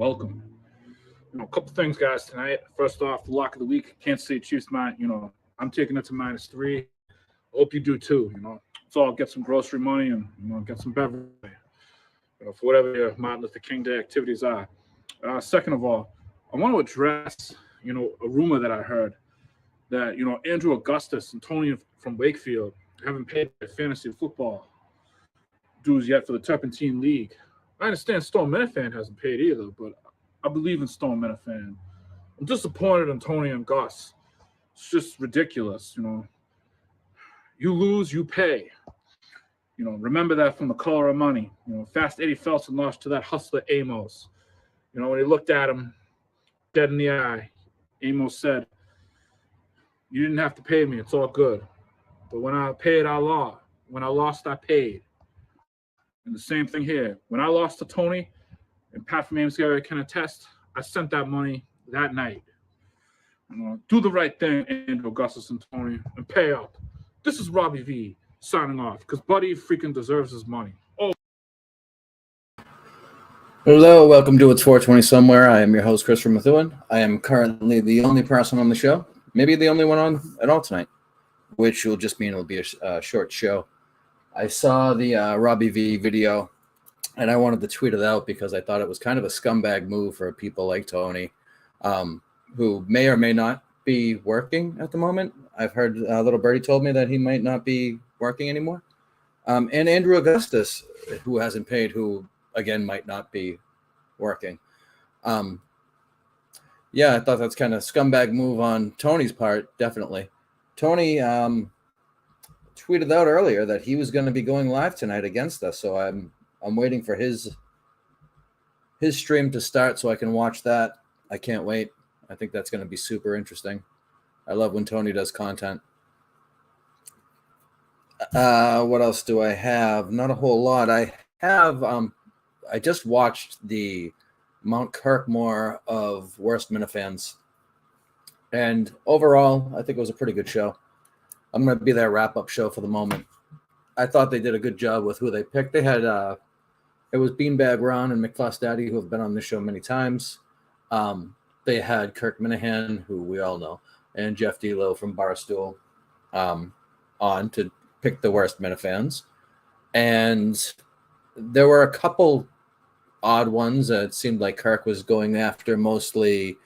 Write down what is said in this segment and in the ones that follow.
welcome. A couple things, guys, tonight. First off, the lock of the week, Kansas City Chiefs, I'm taking it to -3. Hope you do too, So I'll get some grocery money and, get some beverage, for whatever your Martin Luther King Day activities are. Second of all, I want to address, a rumor that I heard that, Andrew Augustus and Tony from Wakefield haven't paid their fantasy football dues yet for the Turpentine League. I understand Stone Minifan hasn't paid either, but I believe in Stone Minifan. I'm disappointed in Tony and Gus. It's just ridiculous, You lose, you pay. Remember that from the color of money. Fast Eddie Felson lost to that hustler Amos. When he looked at him dead in the eye, Amos said, "You didn't have to pay me. It's all good. But when I paid, I lost. When I lost, I paid." And the same thing here. When I lost to Tony, and Pat from Amesbury can attest, I sent that money that night. Do the right thing, Andrew Augustus and Tony, and pay up. This is Robbie V signing off because Buddy freaking deserves his money. Oh. Hello, welcome to It's 420 Somewhere. I am your host, Christopher Methuen. I am currently the only person on the show, maybe the only one on at all tonight, which will just mean it'll be a short show. I saw the Robbie V video, and I wanted to tweet it out because I thought it was kind of a scumbag move for people like Tony, who may or may not be working at the moment. I've heard Little Birdie told me that he might not be working anymore. And Andrew Augustus, who hasn't paid, who, again, might not be working. Yeah, I thought that's kind of scumbag move on Tony's part, definitely. Tony tweeted out earlier that he was going to be going live tonight against us, so I'm waiting for his stream to start so I can watch that. I can't wait. I think that's going to be super interesting. I love when Tony does content. What else do I have? Not a whole lot. I have I just watched the Mount Kirkmore of Worst Minifans, and overall I think it was a pretty good show. I'm going to be their wrap-up show for the moment. I thought they did a good job with who they picked. They had it was Beanbag Ron and McFuss Daddy, who have been on this show many times. They had Kirk Minahan, who we all know, and Jeff D'Lo from Barstool on to pick the Worst Minifans. And there were a couple odd ones. It seemed like Kirk was going after mostly,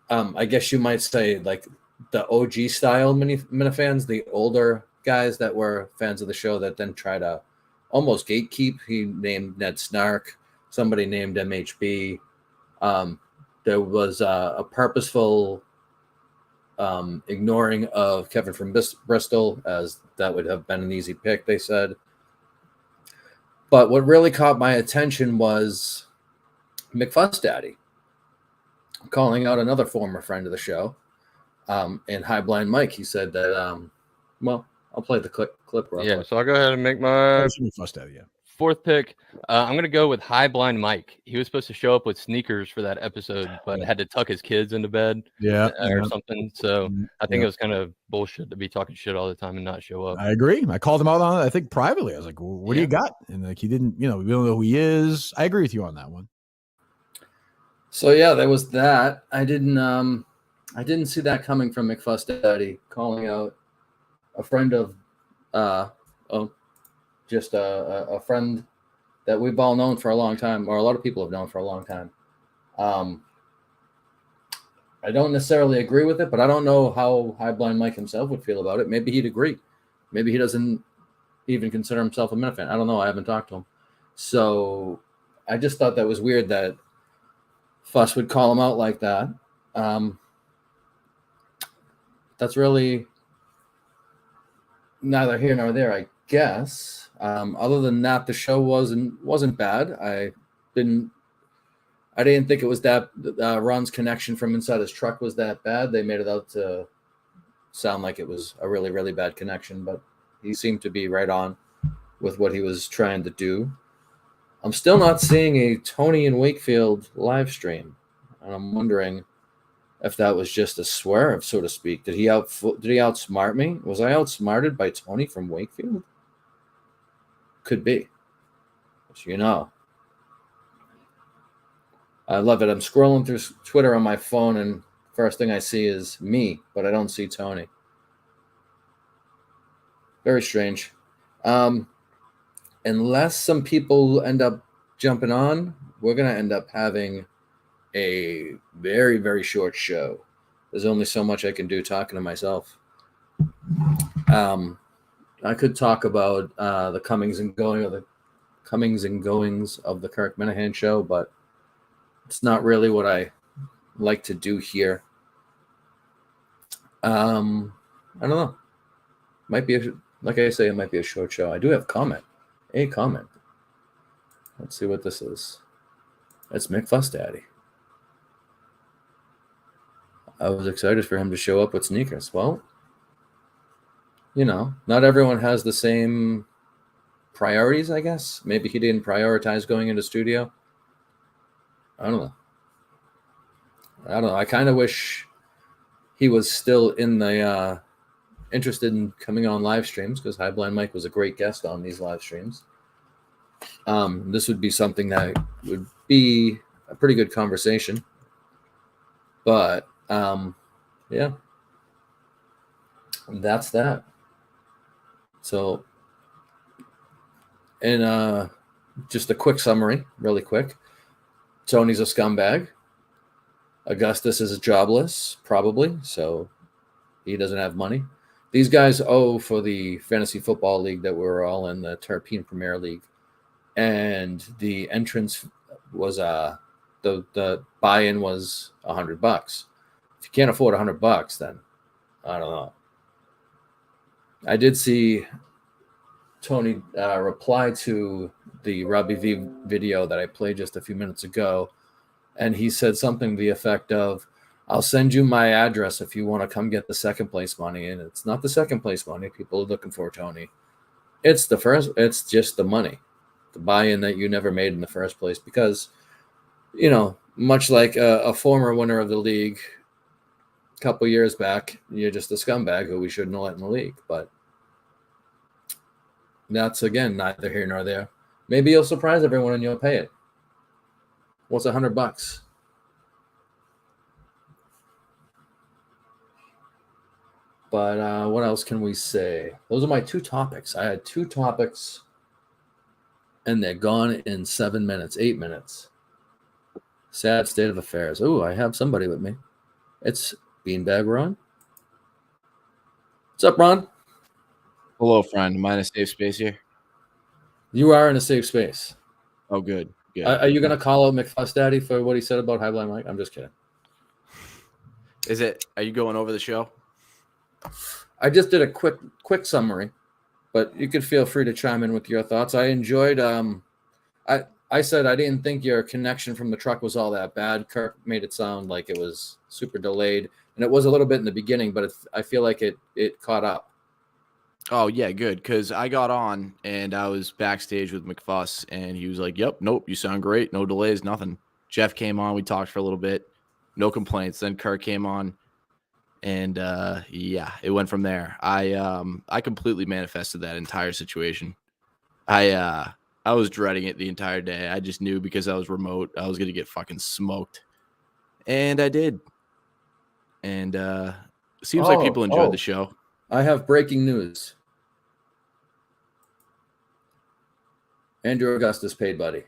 I guess you might say, like the OG style minifans, the older guys that were fans of the show that then try to almost gatekeep. He named Ned Snark. Somebody named MHB. There was a purposeful ignoring of Kevin from Bristol, as that would have been an easy pick, they said. But what really caught my attention was McFuss Daddy calling out another former friend of the show. And High Blind Mike, he said that, well, I'll play the clip real quick. So I'll go ahead and make my Yeah. fourth pick. I'm going to go with High Blind Mike. He was supposed to show up with sneakers for that episode, but had to tuck his kids into bed or something. So I think it was kind of bullshit to be talking shit all the time and not show up. I agree. I called him out on it, I think, privately. I was like, what do you got? And like, he didn't, we don't know who he is. I agree with you on that one. So, yeah, there was that. I didn't see that coming from McFuss Daddy calling out a friend of, just a friend that we've all known for a long time, or a lot of people have known for a long time. I don't necessarily agree with it, but I don't know how High Blind Mike himself would feel about it. Maybe he'd agree. Maybe he doesn't even consider himself a Minifan. I don't know. I haven't talked to him. So I just thought that was weird that Fuss would call him out like that. That's really neither here nor there, I guess. Other than that, the show wasn't bad. I didn't think it was that Ron's connection from inside his truck was that bad. They made it out to sound like it was a really, really bad connection, but he seemed to be right on with what he was trying to do. I'm still not seeing a Tony and Wakefield live stream, and I'm wondering if that was just a swerve, so to speak. Did he outsmart me? Was I outsmarted by Tony from Wakefield? Could be. But I love it. I'm scrolling through Twitter on my phone, and first thing I see is me, but I don't see Tony. Very strange. Unless some people end up jumping on, we're going to end up having a very, very short show. There's only so much I can do talking to myself. I could talk about the comings and goings of the Kirk Minahan show, but it's not really what I like to do here. I don't know. Might be like I say, it might be a short show. I do have a comment. Let's see what this is. It's Mick Fuss Daddy. I was excited for him to show up with sneakers. Well, not everyone has the same priorities, I guess. Maybe he didn't prioritize going into studio. I don't know. I kind of wish he was still in the interested in coming on live streams, because High Blind Mike was a great guest on these live streams. This would be something that would be a pretty good conversation. But yeah, that's that. So, and just a quick summary, really quick. Tony's a scumbag. Augustus is jobless, probably, so he doesn't have money. These guys owe for the fantasy football league that we're all in, the Terpene Premier League, and the entrance was the buy-in was $100. If you can't afford $100, then I don't know. I did see Tony reply to the Robbie V video that I played just a few minutes ago, and he said something to the effect of, I'll send you my address if you want to come get the second place money. And it's not the second place money people are looking for, Tony. It's just the money, the buy-in that you never made in the first place. Because, much like a former winner of the league a couple years back, you're just a scumbag who we shouldn't have let in the league. But that's, again, neither here nor there. Maybe you'll surprise everyone and you'll pay it. What's $100? But what else can we say? Those are my two topics. I had two topics, and they're gone in 7 minutes, 8 minutes. Sad state of affairs. Oh, I have somebody with me. It's Beanbag Ron. What's up, Ron? Hello, friend. Am I in a safe space here? You are in a safe space. Oh, good. Good. Are you going to call out McFuss Daddy for what he said about High Blind Mike? I'm just kidding. Are you going over the show? I just did a quick summary, but you could feel free to chime in with your thoughts. I enjoyed. I said I didn't think your connection from the truck was all that bad. Kirk made it sound like it was super delayed, and it was a little bit in the beginning, but I feel like it caught up. Oh, yeah, good, because I got on, and I was backstage with McFuss, and he was like, yep, nope, you sound great, no delays, nothing. Jeff came on, we talked for a little bit, no complaints. Then Kirk came on, and yeah, it went from there. I completely manifested that entire situation. I was dreading it the entire day. I just knew because I was remote, I was going to get fucking smoked. And I did. And seems like people enjoyed the show. I have breaking news. Andrew Augustus paid buddy.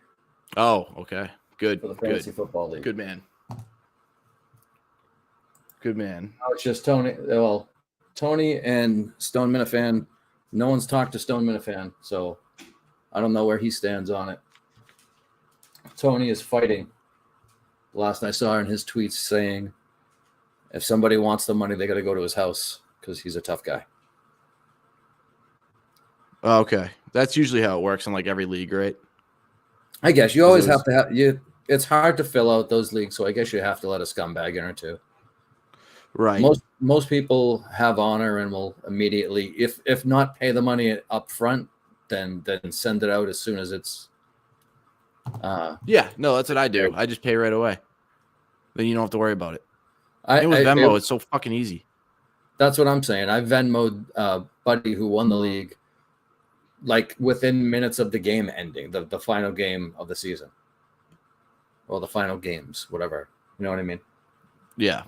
Oh, okay. Good. For the Fantasy Football League. Good man. Good man. Now it's just Tony. Well, Tony and Stone Minifan. No one's talked to Stone Minifan, so I don't know where he stands on it. Tony is fighting. Last I saw in his tweets saying, if somebody wants the money, they got to go to his house because he's a tough guy. Okay. That's usually how it works in like every league, right? I guess you always have to have you. It's hard to fill out those leagues, so I guess you have to let a scumbag in or two. Right. Most people have honor and will immediately, if not pay the money up front, then send it out as soon as it's. Yeah, no, that's what I do. I just pay right away. Then you don't have to worry about it. And with Venmo, it's so fucking easy. That's what I'm saying. I Venmo'd buddy who won the league, like within minutes of the game ending, the final game of the season. or the final games, whatever. You know what I mean? Yeah.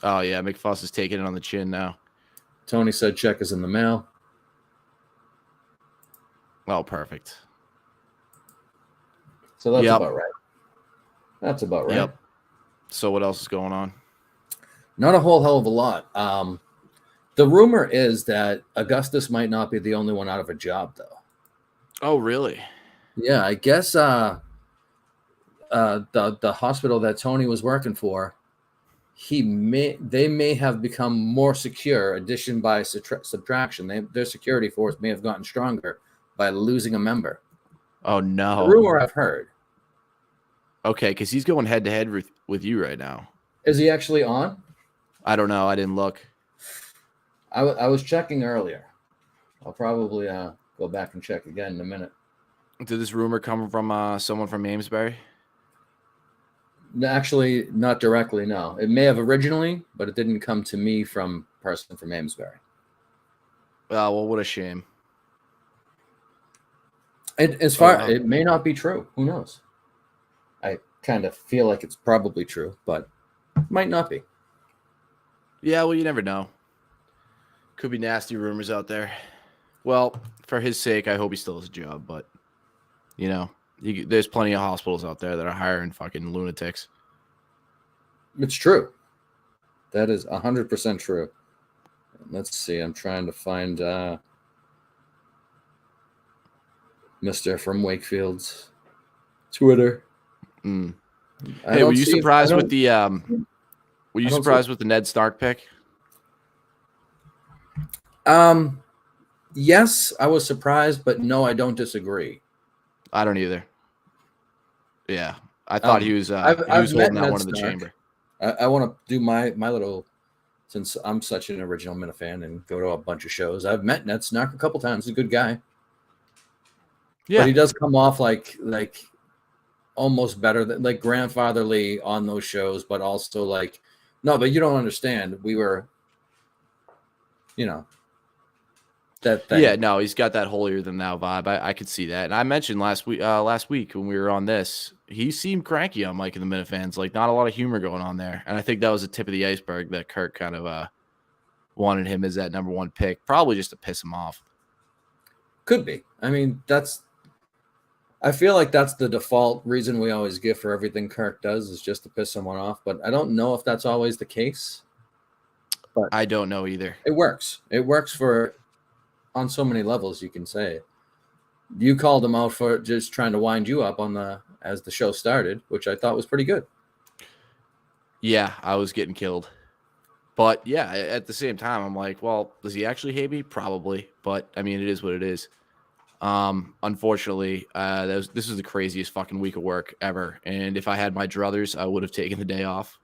Oh yeah, McFuss is taking it on the chin now. Tony said check is in the mail. Oh, perfect. So that's Yep. about right. That's about right. Yep. So what else is going on? Not a whole hell of a lot. The rumor is that Augustus might not be the only one out of a job, though. Oh, really? Yeah, I guess the hospital that Tony was working for, they may have become more secure, addition by subtraction. Their security force may have gotten stronger by losing a member. Oh The no. rumor I've heard. Okay, because he's going head to head with you right now. Is he actually on? I don't know. I didn't look. I was checking earlier. I'll probably go back and check again in a minute. Did this rumor come from someone from Amesbury? Actually, not directly, no. It may have originally, but it didn't come to me from a person from Amesbury. Oh, well, what a shame. It may not be true. Who knows? I kind of feel like it's probably true, but it might not be. Yeah, well, you never know. Could be nasty rumors out there. Well, for his sake, I hope he still has a job, but, there's plenty of hospitals out there that are hiring fucking lunatics. It's true. That is 100% true. Let's see. I'm trying to find Mr. from Wakefield's Twitter. Mm. Hey, were you surprised with the Ned Stark pick? Yes, I was surprised, but no, I don't disagree. I don't either. Yeah, I thought he was holding that one in the chamber. I want to do my little, since I'm such an original Minna fan and go to a bunch of shows. I've met Ned Stark a couple times. He's a good guy. Yeah, but he does come off like almost better than like grandfatherly on those shows, but also like, no, but you don't understand. We were, that thing. Yeah, no, he's got that holier than thou vibe. I could see that. And I mentioned last week when we were on this, he seemed cranky on Mike and the Minifans, like not a lot of humor going on there. And I think that was the tip of the iceberg that Kirk kind of wanted him as that number one pick, probably just to piss him off. Could be. I mean, I feel like that's the default reason we always give for everything Kirk does is just to piss someone off. But I don't know if that's always the case. But I don't know either. It works. It works on so many levels, you can say. You called him out for just trying to wind you up as the show started, which I thought was pretty good. Yeah, I was getting killed. But yeah, at the same time, I'm like, well, does he actually hate me? Probably. But I mean, it is what it is. Unfortunately, this was the craziest fucking week of work ever. And if I had my druthers, I would have taken the day off.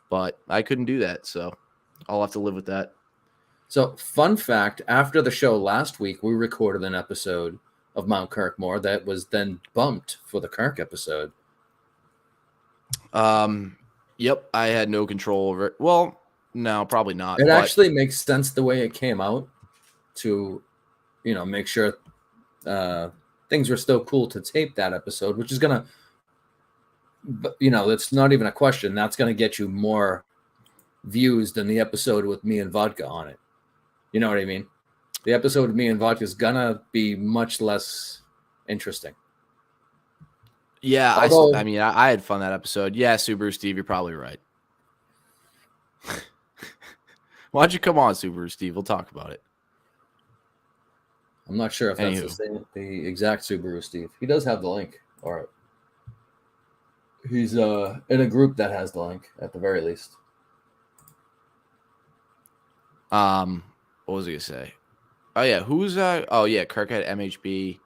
But I couldn't do that, so I'll have to live with that. So, fun fact, after the show last week, we recorded an episode of Mount Kirkmore that was then bumped for the Kirk episode. Yep, I had no control over it. Well, no, probably not. It actually makes sense the way it came out to, make sure things were still cool to tape that episode, which is going to, it's not even a question. That's going to get you more views than the episode with me and Vodka on it. You know what I mean? The episode with me and Vodka is going to be much less interesting. Yeah, I had fun that episode. Yeah, Subaru Steve, you're probably right. Why don't you come on, Subaru Steve? We'll talk about it. I'm not sure if that's the exact Subaru Steve. He does have the link, or he's in a group that has the link at the very least. What was I gonna say? Oh yeah, Kirk had MHB.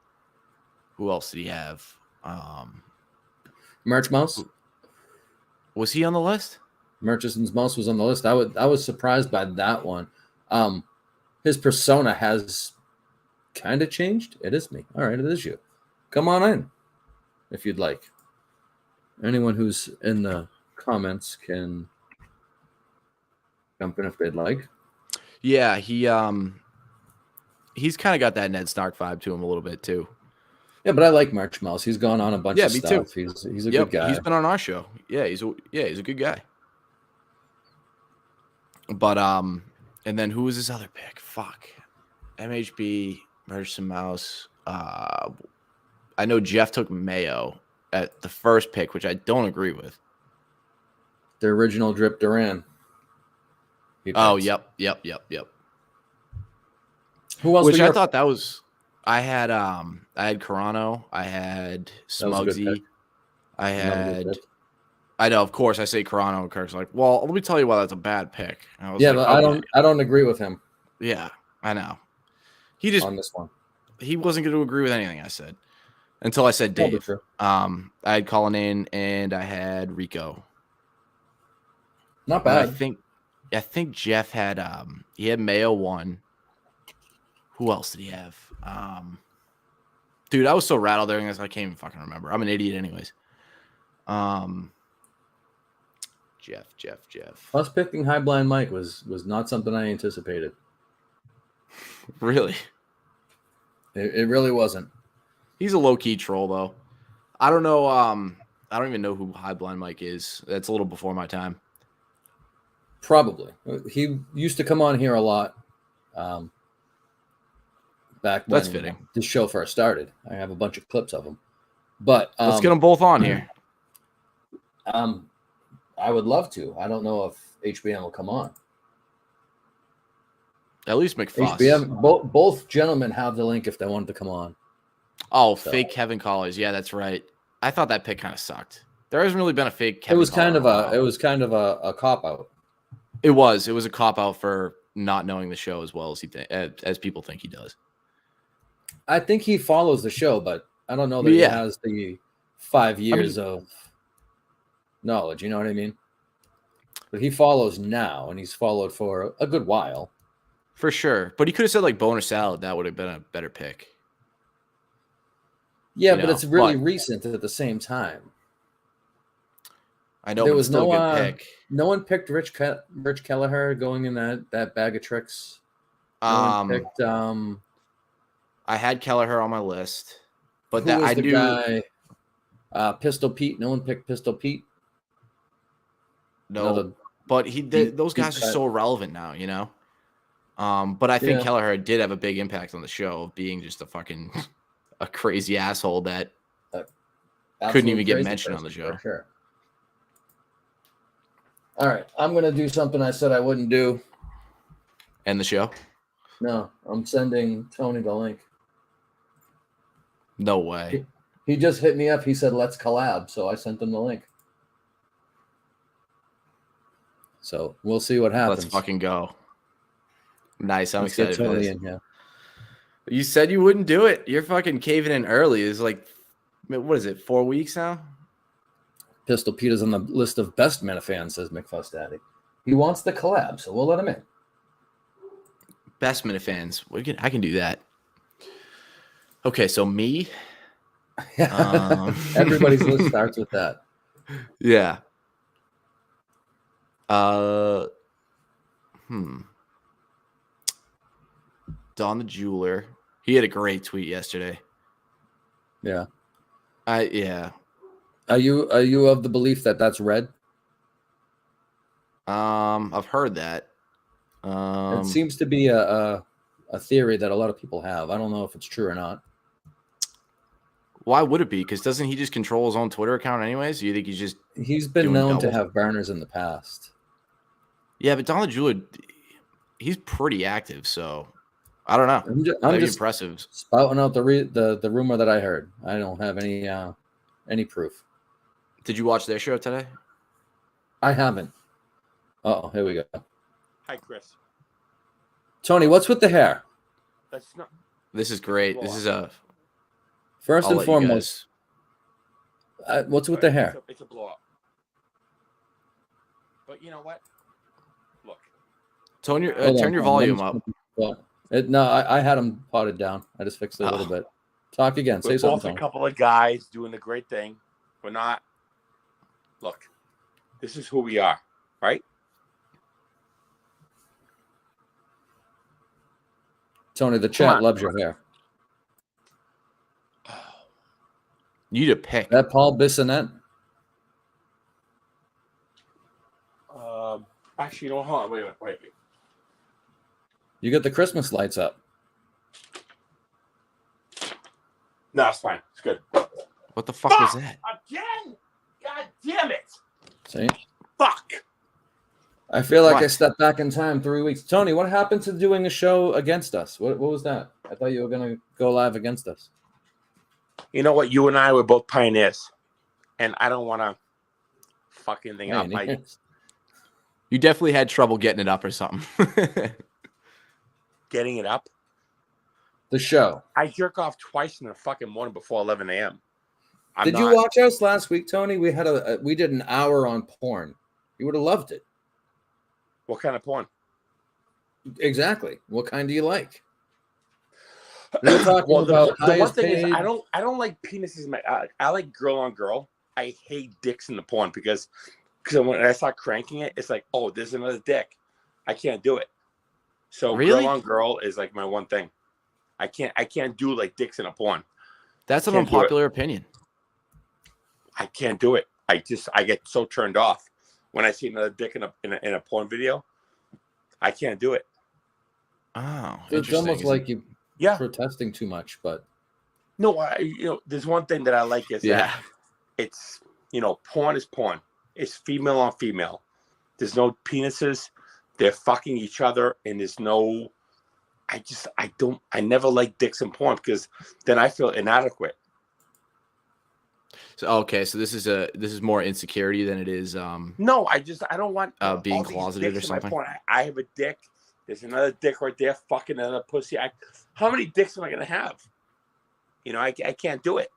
Who else did he have? Merch Mouse. Was he on the list? Murchison's Mouse was on the list. I was surprised by that one. His persona has kind of changed. It is me. All right, it is you. Come on in if you'd like. Anyone who's in the comments can jump in if they'd like. Yeah, he's kind of got that Ned Stark vibe to him a little bit too. Yeah, but I like March Mouse. He's gone on a bunch Yeah, of me too. stuff. He's a good guy. He's been on our show. Yeah, he's a good guy. But and then who was this other pick? Fuck. MHB, Merchant Mouse. I know Jeff took Mayo at the first pick, which I don't agree with. The original Drip Duran. Oh, yep. Who else? Which I thought that was. I had Carano. I had That was a good Smugsy. pick. I Another good had. pick. I know, of course, I say Carano, and Kirk's like, well, let me tell you why that's a bad pick. And I was Yeah, like, but okay. I don't agree with him Yeah, I know. He just on this one. he wasn't going to agree with anything I said until I said Probably Dave. true. I had Cullinane and I had Rico. Not And bad. I think Jeff had he had Mayo 1. Who else did he have? Dude, I was so rattled during this, I can't even fucking remember. I'm an idiot anyways. Jeff. Us picking High Blind Mike was not something I anticipated. Really? It really wasn't. He's a low-key troll though. I don't know I don't even know who High Blind Mike is. That's a little before my time. Probably. He used to come on here a lot. Back when That's fitting. this show first started. I have a bunch of clips of him. But Let's get them both on here. I would love to. I don't know if HBM will come on. At least McFoss. HBM, both gentlemen have the link if they wanted to come on. Oh, So- fake Kevin Collars. Yeah, that's right. I thought that pick kind of sucked. There hasn't really been a fake Kevin. It was kind of Collar in while. a cop out. It was a cop out for not knowing the show as well as as people think he does. I think he follows the show, but I don't know that he Yeah. has the 5 years of knowledge. You know what I mean? But he follows now, and he's followed for a good while. For sure. But he could have said like boner salad. That would have been a better pick. Yeah, You but know, it's really but- recent at the same time. I know There but was it's still no, a good pick. No one picked Rich Kelleher going in that bag of tricks. No one picked I had Kelleher on my list, but who that was I the knew guy? Pistol Pete. No one picked Pistol Pete. no. Another But deep- those guys deep are cut. so relevant now, you know. But I think Yeah. Kelleher did have a big impact on the show of being just a crazy asshole that couldn't absolute even get crazy mentioned on the person, show. for sure. All right, I'm gonna do something I said I wouldn't do. and the show. No, I'm sending Tony the link. No way. He just hit me up. He said, let's collab. So I sent him the link. So we'll see what happens. Let's fucking go. Nice. I'm Let's get excited for Tony this. in here. You said you wouldn't do it. You're fucking caving in early. It's like, what is it, 4 weeks now? Pistol Pete is on the list of best Minifans, says McFuss Daddy. He wants the collab, so we'll let him in. Best Minifans. I can do that. Okay, so me. Everybody's list starts with that. Yeah. Don the Jeweler. He had a great tweet yesterday. Yeah. Yeah. Are you of the belief that that's red? I've heard that. It seems to be a theory that a lot of people have. I don't know if it's true or not. Why would it be? Because doesn't he just control his own Twitter account anyways? Do you think He's been doing known to doubles? have burners in the past. Yeah, but Don the Jeweler, he's pretty active, so I don't know. I'm Maybe just impressive. spouting out the rumor that I heard. I don't have any proof. Did you watch their show today? I haven't. Oh, here we go. Hi, Chris. Tony, what's with the hair? That's not. This is great. This is a. First I'll and let you foremost, what's with the hair? It's a blow up. But you know what? Look. Turn your Hold turn on, your hold on. volume up. Well, no, I had him potted down. I just fixed it a little bit. Talk again. Say We're both something. a couple of guys doing a great thing. We're not. Look, this is who we are, right? Tony, the Come chat on. loves your hair. You to pick. That Paul Bissonnette. Actually, hold on. Wait. You got the Christmas lights up. No, it's fine. It's good. What the fuck was that? Again? God damn it! See? Fuck. I feel like What? I stepped back in time 3 weeks. Tony, what happened to doing a show against us? What was that? I thought you were going to go live against us. You know what? You and I were both pioneers, and I don't want to fucking thing up. You definitely had trouble getting it up or something. Getting it up. The show. I jerk off twice in the fucking morning before 11 a.m. Did you watch us last week, Tony? We had we did an hour on porn. You would have loved it. What kind of porn? Exactly. What kind do you like? We were talking Well, about the one highest thing is, paid. I don't like penises. I like girl on girl. I hate dicks in the porn because when I start cranking it, it's like, oh, there's another dick. I can't do it. So Really? girl on girl is like my one thing. I can't do like dicks in a porn. That's an Can't do it. unpopular opinion. I can't do it. I get so turned off when I see another dick in a porn video. I can't do it. Oh, It's almost like you Yeah. protesting too much, but No, there's one thing that I like is Yeah. that it's, porn is porn. It's female on female. There's no penises. They're fucking each other, and there's no. I never like dicks in porn because then I feel inadequate. So okay, so this is more insecurity than it is No, I don't want being all these closeted dicks or in my something. porn. I have a dick. There's another dick right there, fucking another pussy. How many dicks am I gonna have? I can't do it.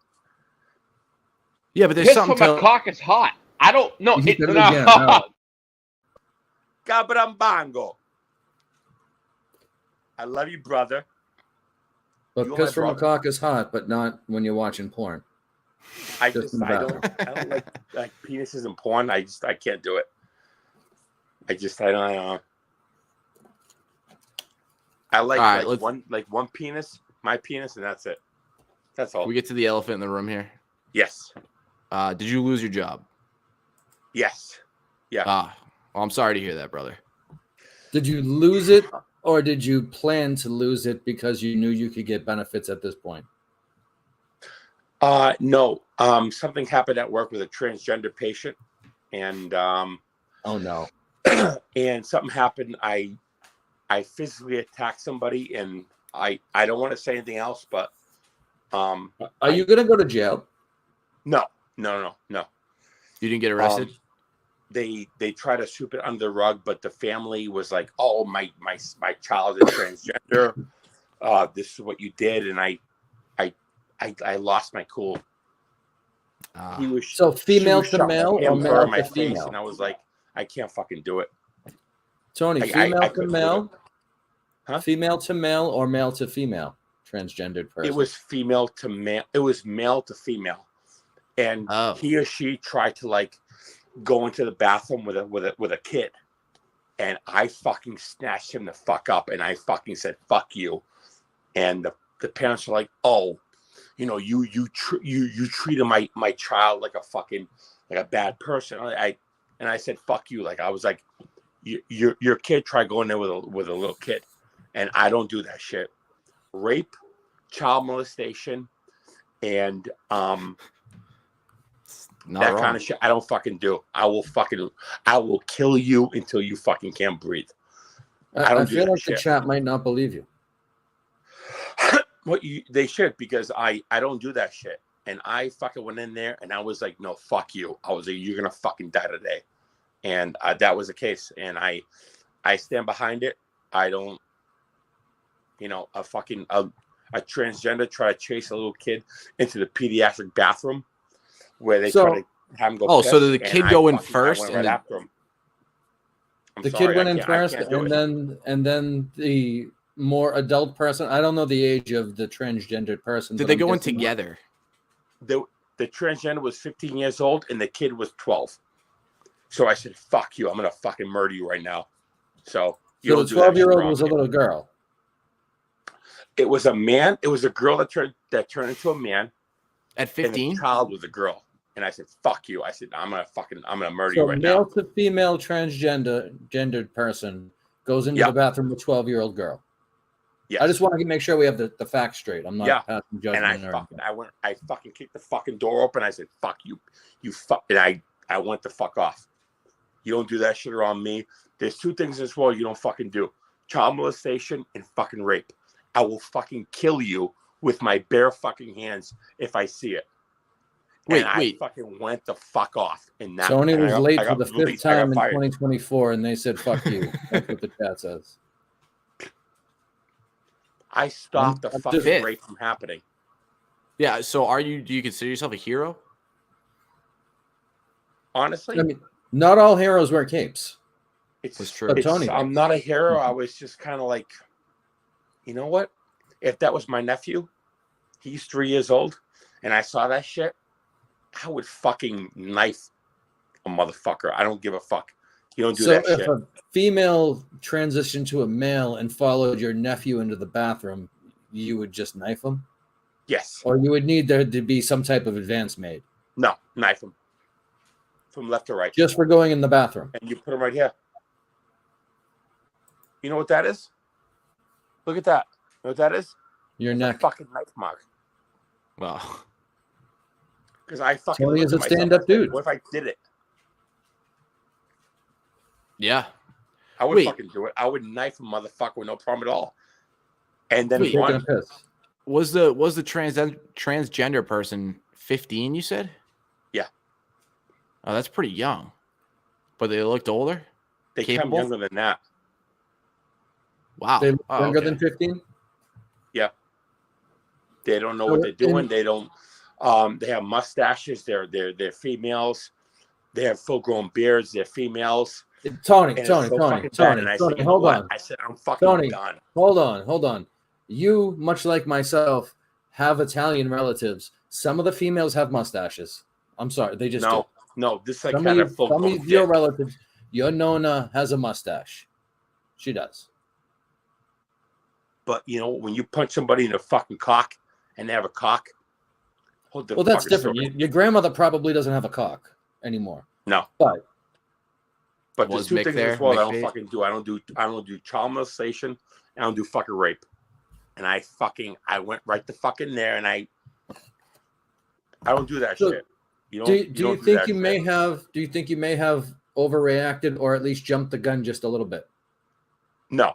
Yeah, but there's Piss something from to a cock is hot. I don't know. You did it again, No. no. Cabrambango. I love you, brother. but You are piss my from a brother. cock is hot, but not when you're watching porn. I Just in the don't like penises in porn. I can't do it. I don't. I like, All right, one penis, my penis, and that's it. That's all. we get to the elephant in the room here. Yes. Did you lose your job? Yes. Yeah. Well, I'm sorry to hear that, brother. Did you lose it, or did you plan to lose it because you knew you could get benefits at this point? No. Something happened at work with a transgender patient, and Oh no. and something happened. I physically attacked somebody, and I don't want to say anything else, but Are you gonna go to jail? no. You didn't get arrested? They try to sweep it under the rug, but the family was like, "Oh, my child is transgender. This is what you did," and I lost my cool. He was So female she was to shoving male a or hammer male in my to face, female? and I was like, I can't fucking do it. Tony, I female to couldn't do male? Huh? Female to male or male to female? Transgendered person. It was female to male. It was male to female, and he or she tried to like go into the bathroom with a kid, and I fucking snatched him the fuck up, and I fucking said "fuck you," and the parents were like, "Oh, you treated my child like a bad person." I said "fuck you," like I was like, your kid tried going there with a little kid, and I don't do that shit. Rape, child molestation, and that kind of shit I don't fucking do. I will kill you until you fucking can't breathe. I feel like the chat might not believe you. They should, because I don't do that shit. And I fucking went in there and I was like, no, fuck you. I was like, you're gonna fucking die today. And that was the case. And I stand behind it. I don't, a transgender try to chase a little kid into the pediatric bathroom where they try to have him go. Oh, so piss, did the and kid go in I first went and right then after him. The kid went in first, and then the more adult person. I don't know the age of the transgendered person. Did but they I'm go in guessing- together? The transgender was 15 years old and the kid was 12. So I said, fuck you. I'm going to fucking murder you right now. So So the 12-year-old was a little girl. It was a man. It was a girl that turned into a man. At And 15? the child was a girl. And I said, fuck you. I said, I'm gonna murder So you right male now. to female gendered person goes into Yeah. the bathroom with a 12-year-old girl. Yes. I just want to make sure we have the facts straight. I'm not passing judgment. And I fucking kicked the fucking door open. I said, fuck you. You fuck. And I went the fuck off. You don't do that shit around me. There's 2 things in this world you don't fucking do. Child molestation and fucking rape. I will fucking kill you with my bare fucking hands if I see it. Wait. I fucking went the fuck off. And that, Sony was late for the 5th released. I time got in fired. 2024, and they said, fuck you. That's what the chat says. I stopped the I'm fucking just- rape from happening. Yeah. So do you consider yourself a hero? Honestly, I mean, not all heroes wear capes. That's true. But Tony, I'm not a hero. I was just kind of like, you know what? If that was my nephew, he's 3 years old, and I saw that shit, I would fucking knife a motherfucker. I don't give a fuck. You don't do so that if shit. a female transitioned to a male and followed your nephew into the bathroom, you would just knife him? Yes. Or you would need there to be some type of advance made No, knife him. From left to right. just for going in the bathroom. And you put him right here. You know what that is? Look at that. You know what that is? Your It's a neck. fucking knife mark. Well, Because I fucking Tony looked is a at myself, stand-up I said, dude. What if I did it? yeah. I would Wait. fucking do it. I would knife a motherfucker with no problem at all. And then Wait, Taking one, a piss. Was the transgender person 15? You said. Yeah. Oh, that's pretty young. But they looked older. they come capable? younger than that. Wow. They're Oh, younger okay. than 15? They don't know So what they're doing. in- They don't. They have mustaches. They're females. They have full-grown beards. They're females. Tony, And it's Tony, so Tony, fucking bad. And I Tony, said, you know hold what? on. I said, I'm fucking Tony. done. Hold on. You, much like myself, have Italian relatives. Some of the females have mustaches. I'm sorry, they just do. No. This like Some had a of full-grown your dick. relatives, your Nona has a mustache. She does. But you know, when you punch somebody in the fucking cock and they have a cock, hold the Well, that's fucking different. story. Your grandmother probably doesn't have a cock anymore. No. But But Was there's 2 Mick things in there? this world I Mick don't Fate? fucking do. I don't do child molestation. I don't do fucking rape. And I went right the fuck in there, and I don't do that So, shit. You do don't you do think that you shit. may have? Do you think you may have overreacted or at least jumped the gun just a little bit? No,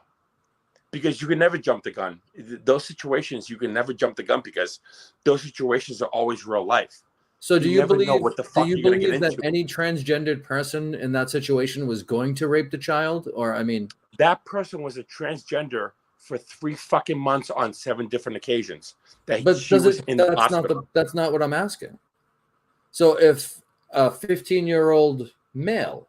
because you can never jump the gun. Those situations you can never jump the gun because those situations are always real life. So do You you never know believe? what the Do fuck you you're gonna get believe that into. any transgendered person in that situation was going to rape the child? Or I mean, That person was a transgender for 3 fucking months on 7 different occasions. That but she does was it? in the That's not hospital. that's not what I'm asking. So if a 15-year-old male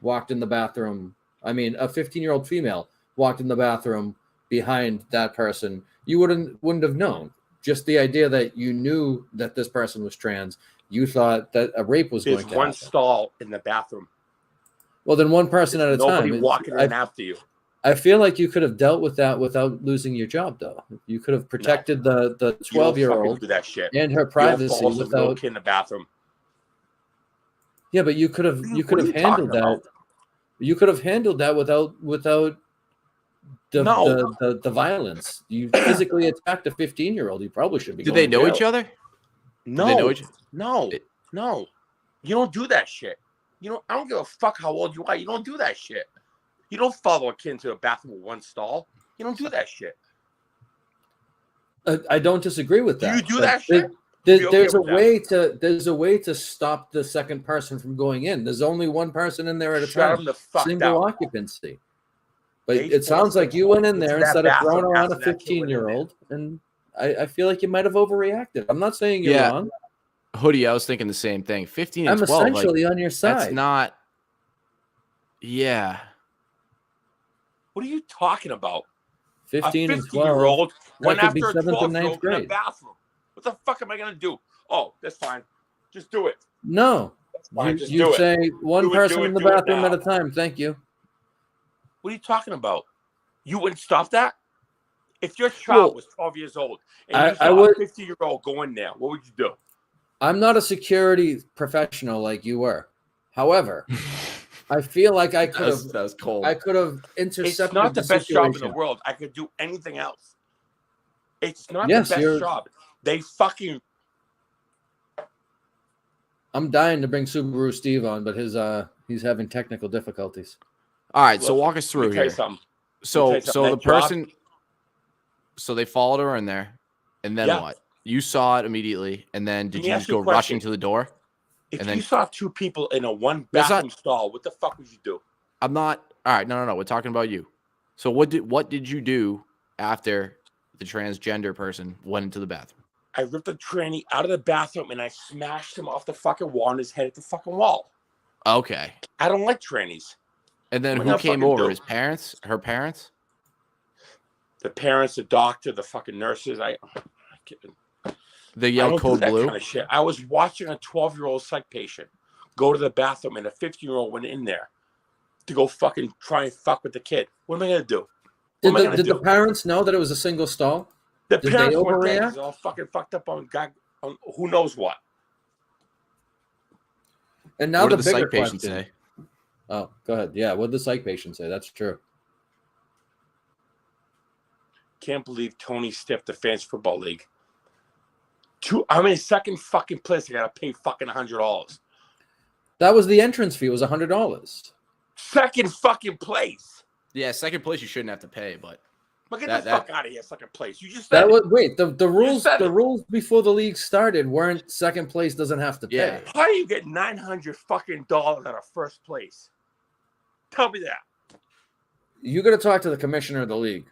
walked in the bathroom, I mean, a 15-year-old female walked in the bathroom behind that person, you wouldn't have known. Just the idea that you knew that this person was trans, you thought that a rape was There's going to one happen. stall in the bathroom. Well, then one person at a Nobody time. walking in after you. I feel like you could have dealt with that without losing your job, though. You could have protected the You don't 12-year-old fucking do that shit. and her You don't privacy follow some little without. kid in the bathroom. Yeah, but you could have What are you handled talking that. about? You could have handled that without the No. the violence. You physically attacked a 15-year-old. You probably should be. Did they going to know jail. each other? Did No, they know each- no, no. You don't do that shit. I don't give a fuck how old you are. You don't do that shit. You don't follow a kid into a bathroom with one stall. You don't do that shit. I don't disagree with Do that. you do but that shit? There's Be okay a with that. way to stop the second person from going in. There's only one person in there at a Shut time. them the fuck Single down. occupancy. But They it sounds like you went in there into that instead of throwing bathroom around a after that kid went in there. 15-year-old, and I feel like you might have overreacted. I'm not saying you're Yeah. wrong. Hoodie, I was thinking the same thing. 15 and I'm 12. essentially on your side. That's not. Yeah. What are you talking about? 15 a and 12. 15-year-old went could be after a 7th and 12-year-old 9th in a grade. bathroom. What the fuck am I gonna do? Oh, that's fine. Just do it. No, That's fine. Just you do it. say one Do it, person do it, in the do it bathroom now. at a time. Thank you. What are you talking about? You wouldn't stop that? If your child Well, was 12 years old and I you saw would- a 50-year-old go in there, what would you do? I'm not a security professional like you were. However, I feel like I could have. That's cold. I could have intercepted. It's not the best situation. job in the world. I could do anything else. It's not Yes, the best job. They fucking. I'm dying to bring Subaru Steve on, but he's having technical difficulties. All right, so walk us through here. So the person, so they followed her in there, and then what? You saw it immediately, and then did you just go rushing to the door? If you saw two people in a one bathroom stall, what the fuck would you do? I'm not. All right, no. We're talking about you. So what did you do after the transgender person went into the bathroom? I ripped the tranny out of the bathroom and I smashed him off the fucking wall and his head at the fucking wall. Okay. I don't like trannies. And then who came over? His parents? Her parents? The parents, the doctor, the fucking nurses. They yelled code blue. Kind of shit. I was watching a 12-year-old psych patient go to the bathroom and a 15-year-old went in there to go fucking try and fuck with the kid. What am I gonna do? Did the parents know that it was a single stall? The parents were there. They're all fucking fucked up on who knows what. And now what the did bigger psych patient question. say? Oh, go ahead. Yeah, what did the psych patient say? That's true. Can't believe Tony stiffed the Fantasy Football League. I'm in second fucking place. I gotta pay fucking $100. That was the entrance fee. It was $100. Second fucking place. Yeah, second place you shouldn't have to pay, but get the fuck out of here. Second place. You just said the rules before the league started weren't second place doesn't have to pay. Yeah. How do you get $900 fucking dollars out of first place? Tell me that. You got to talk to the commissioner of the league.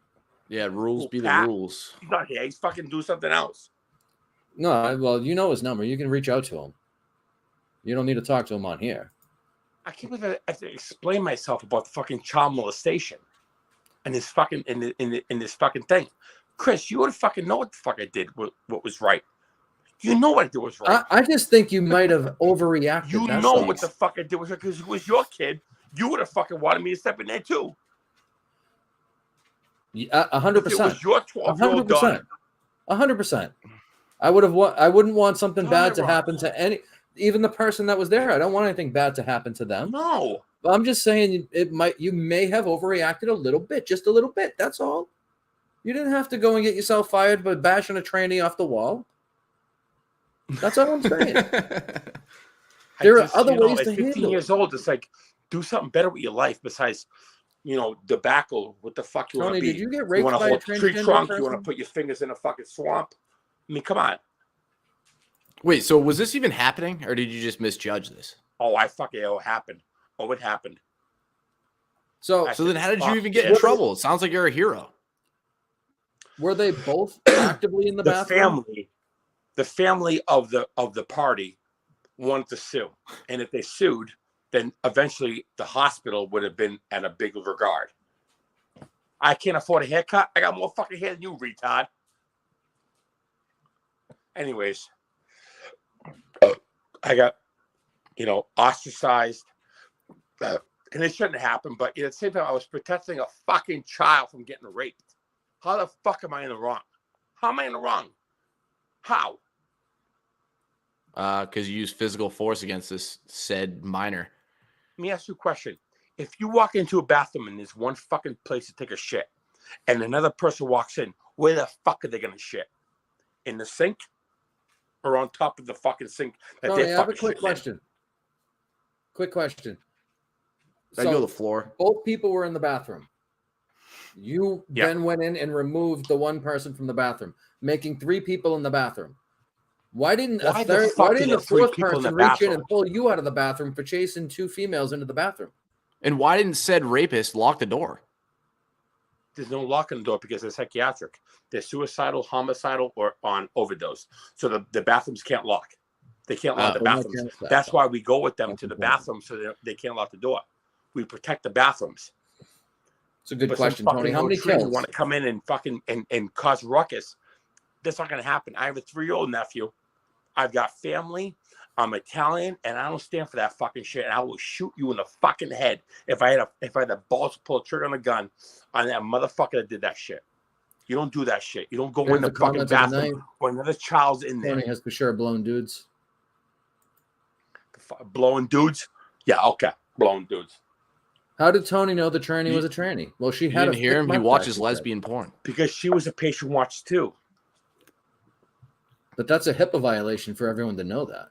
Yeah, rules be the rules. He's not here. He's fucking do something else. No, well, you know his number. You can reach out to him. You don't need to talk to him on here. I can't believe I have to explain myself about the fucking child molestation and this fucking in this fucking thing. Chris, you would fucking know what the fuck I did, what was right. You know what I did was right. I just think you might have overreacted. You know what the fuck I did was right because it was your kid. You would have fucking wanted me to step in there too. 100%. It was your 12-year-old daughter. 100%. I wouldn't want something bad to happen to even the person that was there. I don't want anything bad to happen to them. No. But I'm just saying you may have overreacted a little bit, just a little bit. That's all. You didn't have to go and get yourself fired by bashing a trainee off the wall. That's all I'm saying. There are other ways to handle it. 15 years old, it's like, do something better with your life besides, debacle. What the fuck you want to be? Did you get raped by a tree trunk? You want to put your fingers in a fucking swamp? I mean, come on. Wait, so was this even happening, or did you just misjudge this? Oh, it happened. Oh, it happened. So then how did you even get in trouble? It sounds like you're a hero. Were they both actively in the bathroom? The family of the party wanted to sue. And if they sued, then eventually the hospital would have been at a big regard. I can't afford a haircut. I got more fucking hair than you, retard. Anyways, I got, ostracized. And it shouldn't happen, but at the same time, I was protecting a fucking child from getting raped. How the fuck am I in the wrong? How am I in the wrong? How? Because you used physical force against this said minor. Let me ask you a question. If you walk into a bathroom and there's one fucking place to take a shit, and another person walks in, where the fuck are they gonna shit? In the sink? Or on top of the fucking sink? Tony, I have a quick question. Quick question. I go to the floor. Both people were in the bathroom. You then went in and removed the one person from the bathroom, making 3 people in the bathroom. Why didn't the fourth person reach in and pull you out of the bathroom for chasing 2 females into the bathroom? And why didn't said rapist lock the door? There's no lock on the door because they're psychiatric. They're suicidal, homicidal, or on overdose. So the bathrooms can't lock. They can't lock the bathrooms. That's why we go with them to the bathroom so they can't lock the door. We protect the bathrooms. It's a good question, Tony. How many kills? You want to come in and fucking and cause ruckus? That's not going to happen. I have a 3-year-old nephew. I've got family. I'm Italian, and I don't stand for that fucking shit. And I will shoot you in the fucking head if I had the balls to pull a trigger on a gun on that motherfucker that did that shit. You don't do that shit. You don't go in the fucking bathroom when another child's in there. Tony has for sure blown dudes. blowing dudes. Yeah, okay, blowing dudes. How did Tony know the tranny was a tranny? Well, she You had didn't a hear thick him. He mustache, watches he said. lesbian porn. Because she was a patient watch too. But that's a HIPAA violation for everyone to know that.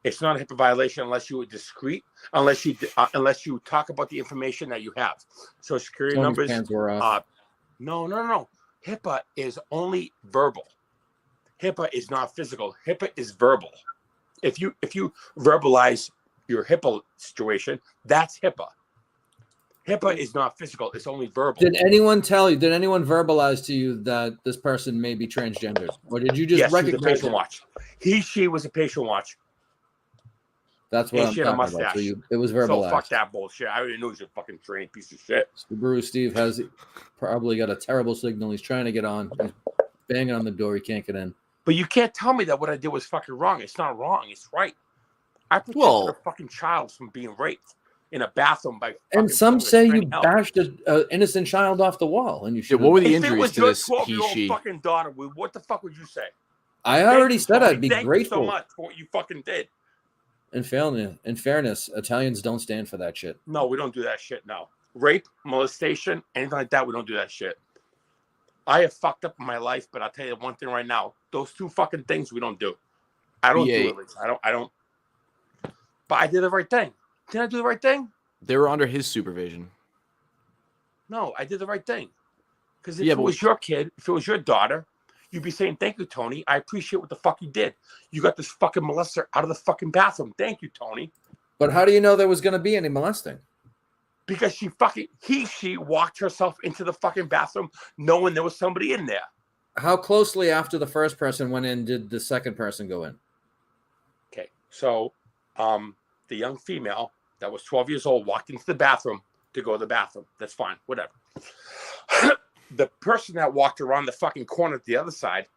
It's not a HIPAA violation unless you were discreet, unless you talk about the information that you have. Social security Tony's numbers. pants were off. No. HIPAA is only verbal. HIPAA is not physical. HIPAA is verbal. If you verbalize your HIPAA situation, that's HIPAA. HIPAA is not physical. It's only verbal. Did anyone verbalize to you that this person may be transgendered? Or did you just recognize a patient watch? She was a patient watch. That's what I'm talking about. So it was verbalized. So fuck that bullshit. I already knew he's a fucking trainee piece of shit. Subaru Steve has probably got a terrible signal. He's trying to get on. He's banging on the door. He can't get in. But you can't tell me that what I did was fucking wrong. It's not wrong. It's right. I protected a fucking child from being raped in a bathroom by. And some say you bashed an innocent child off the wall, and you should. What were the injuries to this? He fucking daughter. What the fuck would you say? I already said I'd be grateful. Thank you so much for what you fucking did. In fairness, Italians don't stand for that shit. No, we don't do that shit. No, rape, molestation, anything like that. We don't do that shit. I have fucked up in my life, but I'll tell you one thing right now: those two fucking things we don't do. I don't do it. I don't. But I did the right thing. Did I do the right thing? They were under his supervision. No, I did the right thing. Because if it was your kid, if it was your daughter, you'd be saying, "Thank you, Tony. I appreciate what the fuck you did. You got this fucking molester out of the fucking bathroom. Thank you, Tony." But how do you know there was going to be any molesting? Because she walked herself into the fucking bathroom knowing there was somebody in there. How closely after the first person went in did the second person go in? Okay, so the young female that was 12 years old walked into the bathroom to go to the bathroom. That's fine, whatever. The person that walked around the fucking corner to the other side,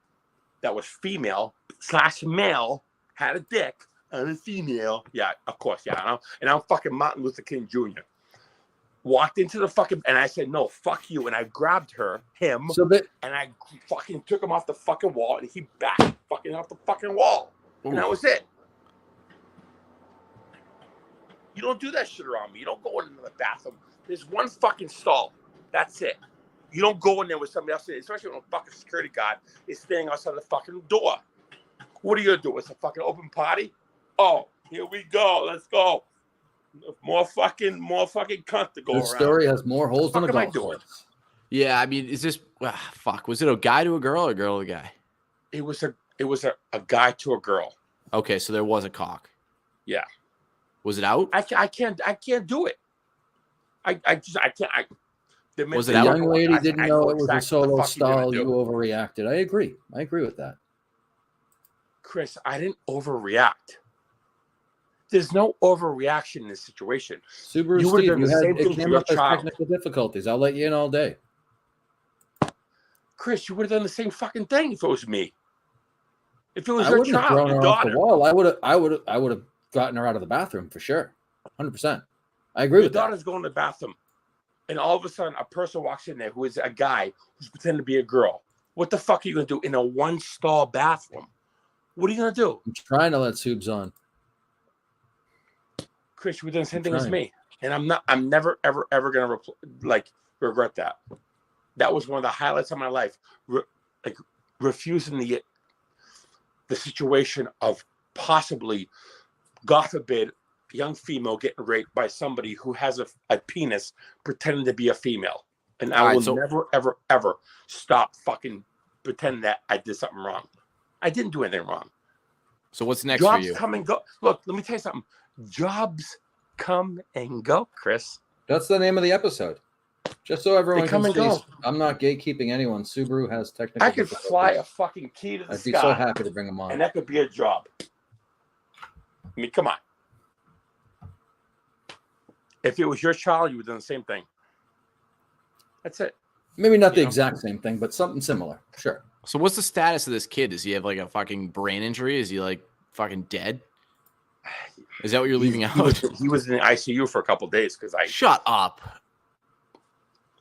that was female/male, had a dick and a female. Yeah, of course, yeah. I know. And I'm fucking Martin Luther King Jr. Walked into the fucking, and I said, "No, fuck you." And I grabbed him, and I fucking took him off the fucking wall, and he backed fucking off the fucking wall. Ooh. And that was it. You don't do that shit around me. You don't go into the bathroom. There's one fucking stall. That's it. You don't go in there with somebody else, especially when a fucking security guard is standing outside the fucking door. What are you gonna do? It's a fucking open party? Oh, here we go. Let's go. More fucking cunt to go around. The story has more holes than a golf course. Yeah, I mean, is this fuck? Was it a guy to a girl or a girl to a guy? It was a guy to a girl. Okay, so there was a cock. Yeah. Was it out? I can't do it. I can't. Was it out? The young lady didn't know it was a solo stall. You overreacted. I agree with that. Chris, I didn't overreact. There's no overreaction in this situation. Subaru Steve, it came up as technical difficulties. I'll let you in all day. Chris, you would have done the same fucking thing if it was me. If it was your child, thrown your her daughter. off the wall. I would have gotten her out of the bathroom for sure. 100%. I agree with that. Your daughter's going to the bathroom, and all of a sudden a person walks in there who is a guy who's pretending to be a girl. What the fuck are you going to do in a one-stall bathroom? What are you going to do? I'm trying to let Subs on. Chris, you done the same thing as me, and I'm never ever gonna regret that. That was one of the highlights of my life, refusing the situation of possibly, God forbid, young female getting raped by somebody who has a penis pretending to be a female, and I will never ever stop fucking pretending that I did something wrong. I didn't do anything wrong. So what's next Jobs for you? come and go. Look, let me tell you something. Jobs come and go, Chris. That's the name of the episode. Just so everyone come can and see, go. I'm not gatekeeping anyone. Subaru has technical. I could fly a fucking key to the sky. I'd be so happy to bring them on. And that could be a job. I mean, come on. If it was your child, you would have done the same thing. That's it. Maybe not the exact same thing, but something similar. Sure. So what's the status of this kid? Does he have like a fucking brain injury? Is he like fucking dead? Is that what you're leaving out? He was in the ICU for a couple of days because I shut up.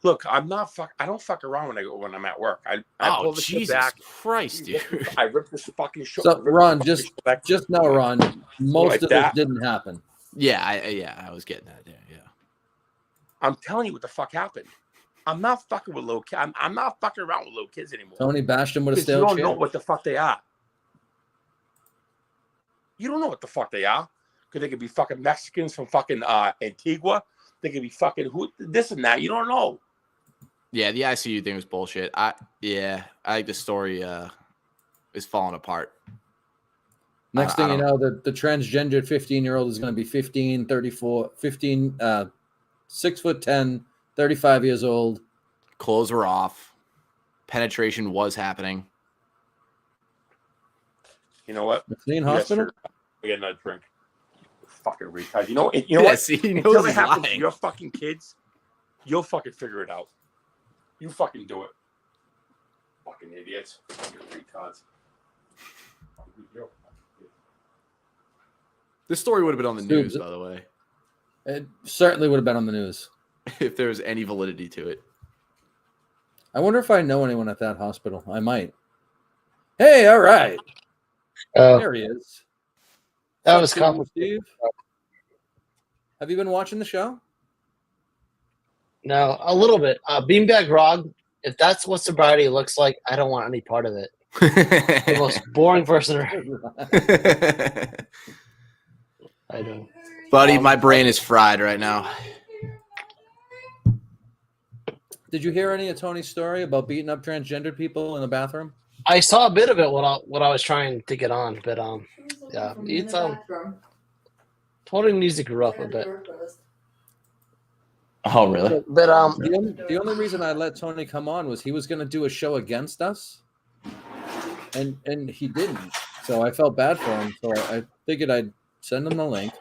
Look, I don't fuck around when I'm at work. I pull the shit Jesus back. Christ, dude! I rip this fucking shit. So Ron, just know, Ron, most like of that. this didn't happen. Yeah, I was getting that. Yeah. I'm telling you what the fuck happened. I'm not fucking with little kids. I'm not fucking around with little kids anymore. Tony bashed him with a Because you steel don't chair. know what the fuck they are. You don't know what the fuck they are. Because they could be fucking Mexicans from fucking Antigua. They could be fucking this and that. You don't know. Yeah, the ICU thing was bullshit. I think the story is falling apart. Next thing you know, the transgendered 15-year-old is going to be 15, 34, 15, 6'10", 35 years old. Clothes were off. Penetration was happening. You know what? McLean Hospital? We get another drink. Fucking retard. You know what? See, he knows Until it he's happens to lying. your fucking kids, you'll fucking figure it out. You fucking do it. Fucking idiots. Fucking retards. This story would have been on the news, by the way, It certainly would have been on the news. if there was any validity to it. I wonder if I know anyone at that hospital. I might. Hey, all right. There he is. That was complicated. Steve. Have you been watching the show? No, a little bit. Beanbag Rog, if that's what sobriety looks like, I don't want any part of it. The most boring person around. I don't. Buddy, my brain is fried right now. Did you hear any of Tony's story about beating up transgendered people in the bathroom? I saw a bit of it when I was trying to get on, but yeah, it's Tony needs to grow up a bit. Oh, really? But the only reason I let Tony come on was he was going to do a show against us, and he didn't. So I felt bad for him. So I figured I'd send him the link,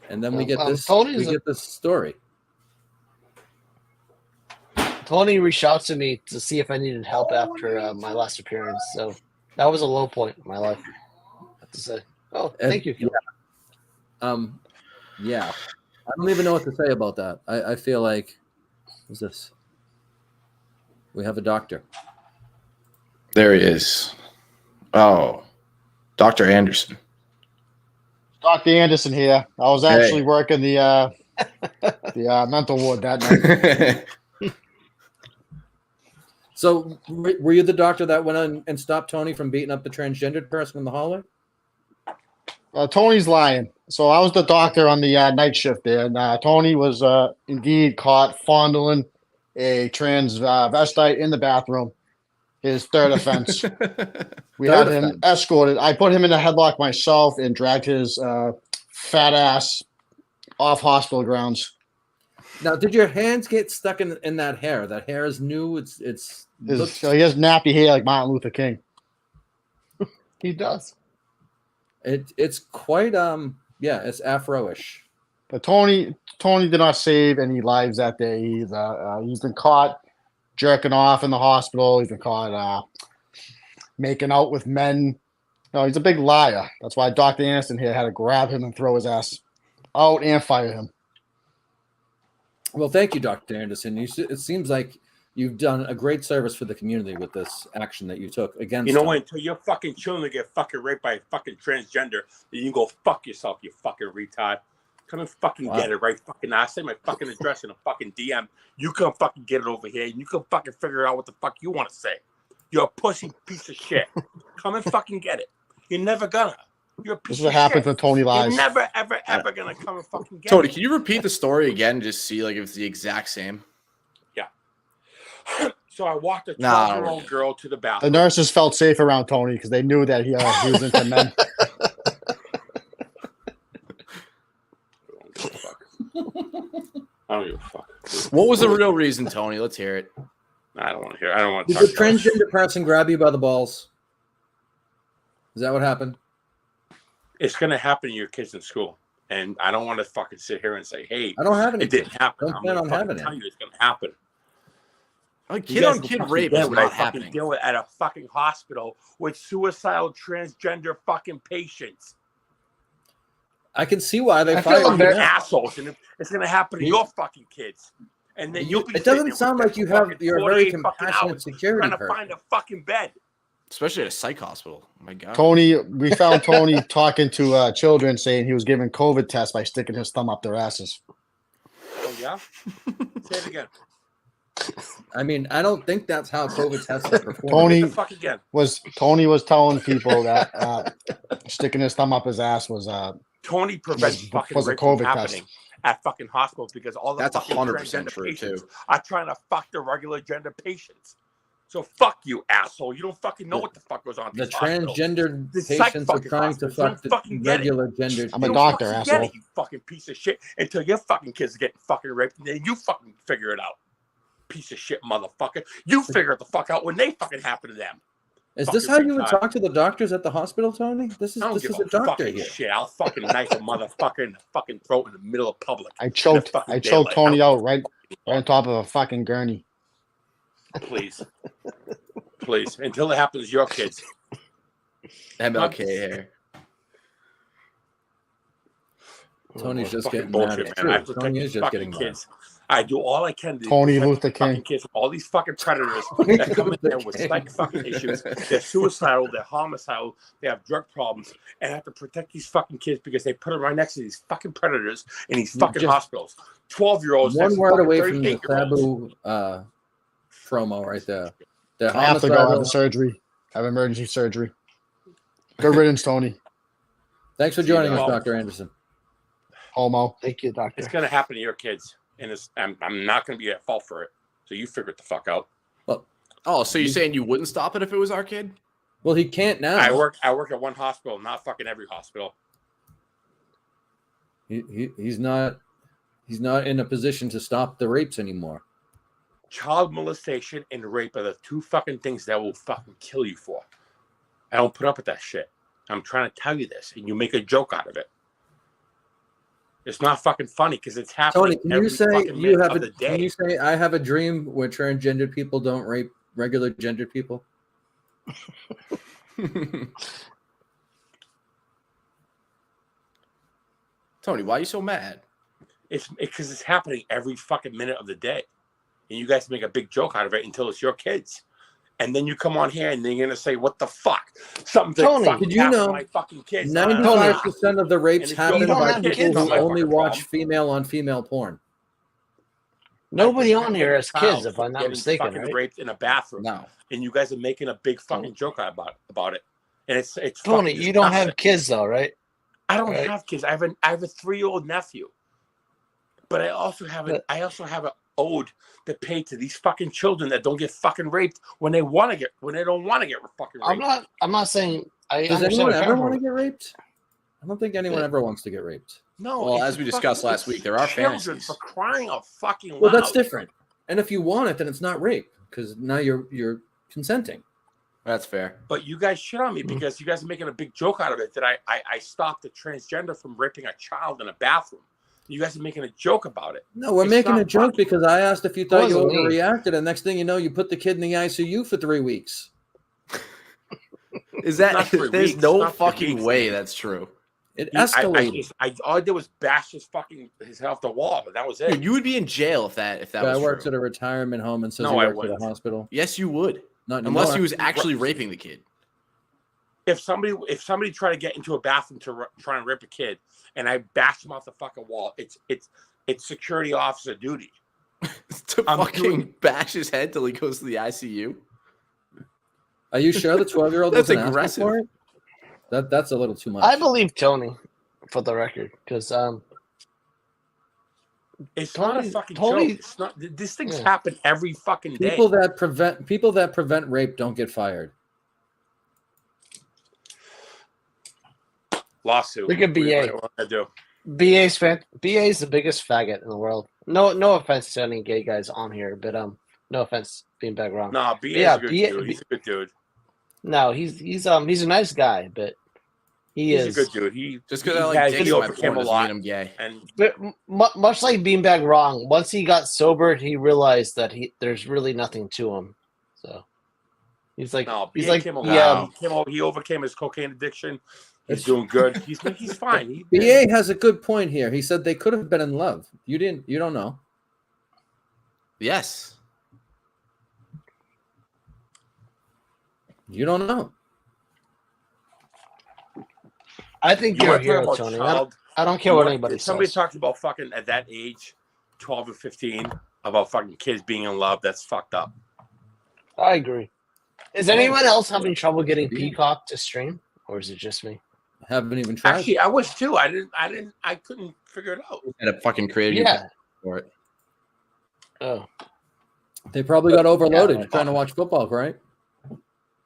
and then we get this. We get this story. Tony reached out to me to see if I needed help after my last appearance. So that was a low point in my life, I have to say. Oh, thank you. Yeah. I don't even know what to say about that. I feel like, what's this? We have a doctor. There he is. Oh, Dr. Anderson. Dr. Anderson here. I was actually working the mental ward that night. So, were you the doctor that went on and stopped Tony from beating up the transgendered person in the hallway? Tony's lying. So I was the doctor on the night shift there, and Tony was indeed caught fondling a transvestite in the bathroom. His third offense. We had him escorted. I put him in a headlock myself and dragged his fat ass off hospital grounds. Now, did your hands get stuck in that hair? That hair is new. He has nappy hair like Martin Luther King. He does. It's quite it's Afro-ish. But Tony did not save any lives that day. He's been caught jerking off in the hospital. He's been caught making out with men. No, he's a big liar. That's why Dr. Anderson here had to grab him and throw his ass out and fire him. Well, thank you, Dr. Anderson. It seems like you've done a great service for the community with this action that you took against. You know what? Until your fucking children get fucking raped by a fucking transgender, then you can go fuck yourself, you fucking retard. Come and fucking get it right fucking now. I say my fucking address in a fucking DM. You come fucking get it over here, and you can fucking figure out what the fuck you want to say. You're a pussy piece of shit. Come and fucking get it. You're never gonna. You're a piece This is what happens when Tony lies. You're never, ever gonna come and fucking get Tony, it. can you repeat the story again and just see like if it's the exact same? Yeah. So I walked a 12-year-old girl to the The bathroom. nurses felt safe around Tony because they knew that he was into men. I don't give a fuck. What was the real reason, Tony? Let's hear it. I don't want to hear. I don't want to Did talk the about it. transgender person grab you by the balls? Is that what happened? It's gonna happen to your kids in school, and I don't want to fucking sit here and say, "Hey, I don't have any. it didn't happen." Don't I'm plan gonna on fucking having tell it. you it's gonna happen. A You kid guys on will kid fucking rape get is what I not fucking happening. deal with at a fucking hospital with suicidal transgender fucking patients. I can see why they I fired feel you. embarrassed. now. Assholes, and it's gonna happen to your fucking kids. And then you'll be It doesn't sitting sound there like you with have. fucking You're a very 48 fucking compassionate hours security trying to person. find a fucking bed. Especially at a psych hospital. Oh my God. Tony, we found Tony talking to children saying he was giving COVID tests by sticking his thumb up their asses. Oh yeah. Say it again. I mean, I don't think that's how COVID tests are performed. Tony The fuck again. Tony was telling people that sticking his thumb up his ass was Tony prevents fucking was a rape from COVID happening test. at fucking hospitals because all the That's fucking 100% transgender true, patients too. are trying to fuck the regular gender patients. So fuck you, asshole. You don't fucking know what the fuck goes on. At The these hospitals. transgendered The psych patients are fucking trying to hospitals. You don't fuck the fucking get it. regular gendered. I'm a You patients. don't doctor, fucking get asshole. it, you fucking piece of shit. Until your fucking kids are getting fucking raped, and then you fucking figure it out. Piece of shit, motherfucker. You figure it the fuck out when they fucking happen to them. Is this how you would talk to the doctors at the hospital, Tony? This is I don't this give is a doctor fucking here. shit. I'll fucking knife a motherfucker in the fucking throat in the middle of public. I choked fucking Tony daylight. out right on top of a fucking gurney. Please. Please. Until it happens to your kids. MLK hair. Tony's just Fucking getting bullshit, mad. man. I have True. to Tony protect is these just fucking getting kids. I do all I can to Tony protect Luther these fucking King. kids from all these fucking predators that come in there with psych fucking issues. They're suicidal, they're homicidal, they have drug problems, and I have to protect these fucking kids because they put them right next to these fucking predators in these fucking Just hospitals. 12-year-olds. One word away from the 38-year-olds. Sabu promo right there. They're I have to go have the homicidal. surgery. Have emergency surgery. Good riddance, Tony. Thanks for joining us, Well, Dr. Anderson. Homo. Thank you, doctor. It's gonna happen to your kids, and I'm not gonna be at fault for it. So you figure it the fuck out. Oh, so you're saying you wouldn't stop it if it was our kid? Well, he can't now. I work at one hospital, not fucking every hospital. He's not in a position to stop the rapes anymore. Child molestation and rape are the two fucking things that will fucking kill you for. I don't put up with that shit. I'm trying to tell you this, and you make a joke out of it. It's not fucking funny because it's happening. Tony, can every you say fucking you minute have of a? the day. Can you say I have a dream where transgendered people don't rape regular gendered people? Tony, why are you so mad? It's because it's happening every fucking minute of the day, and you guys make a big joke out of it until it's your kids, and then you come on here and then you're gonna say, "What the fuck?" Something that Tony, fucking did you happened to know my fucking kids. 95% of the rapes And if happen you don't by have people kids, who it's not my only fucking watch problem. female on female porn. Nobody on here has Child kids, if I'm not getting mistaken, fucking right? raped in a bathroom, No. and you guys are making a big fucking joke about it, and it's Tony, fucking you don't disgusting. have kids though, right? I don't right? have kids. I have a 3-year-old nephew, but I also have an ode to pay to these fucking children that don't get fucking raped when they don't want to get fucking raped. I'm not saying I Does understand anyone where you're ever coming want to from. get raped? I don't think anyone ever wants to get raped. No. Well, it's as we fucking- discussed last it's week, there are children fantasies. for crying out fucking loud. Well, that's different. And if you want it, then it's not rape because now you're consenting. That's fair. But you guys shit on me because you guys are making a big joke out of it that I stopped a transgender from raping a child in a bathroom. You guys are making a joke about it. No, we're It's making not a joke funny. because I asked if you thought you Wasn't me. overreacted, and next thing you know, you put the kid in the ICU for 3 weeks. Is Not that 3 there's weeks, no not 3 fucking weeks. way that's true. It I escalated. all I did was bash his head off the wall, but that was it. Dude, you would be in jail if that Guy was works true. at a retirement home and says No, he I works at a wouldn't. hospital. Yes, you would. Not anymore. Unless he was actually raping the kid. If somebody tried to get into a bathroom to try and rip a kid, and I bashed him off the fucking wall, it's security officer duty. To I'm fucking doing- bash his head till he goes to the ICU. Are you sure the 12-year-old That's wasn't asking aggressive. for it? That's a little too much. I believe Tony, for the record, because It's not a Tony- fucking Tony- joke. It's not. These things Yeah. happen every fucking day. people that prevent rape don't get fired. Lawsuit. Look at What do you BA. want to do? BA's the biggest faggot in the world. No offense to any gay guys on here, but no offense being back wrong. No, BA Yeah, is a good BA dude. He's a good dude. No, he's a nice guy, but He's a good dude. He Just because I he like dicks in my overcame porn a doesn't lot. mean I'm gay. And But much like Beanbag Wrong, once he got sober, he realized that there's really nothing to him. So he's like, no, he's BA like, came a yeah, lot. He overcame his cocaine addiction. He's doing good. He's fine. BA has a good point here. He said they could have been in love. You don't know. Yes. You don't know. I think You you're a want to talk hero, about Tony. child- I don't care what anybody Somebody says. talks about fucking at that age, 12 or 15, about fucking kids being in love. That's fucked up. I agree. Is anyone else having trouble getting Peacock to stream, or is it just me? Haven't even tried. Actually, I was too. I couldn't figure it out. Had a fucking creative Yeah. for it. Oh, They probably got overloaded Yeah. trying to watch football, right?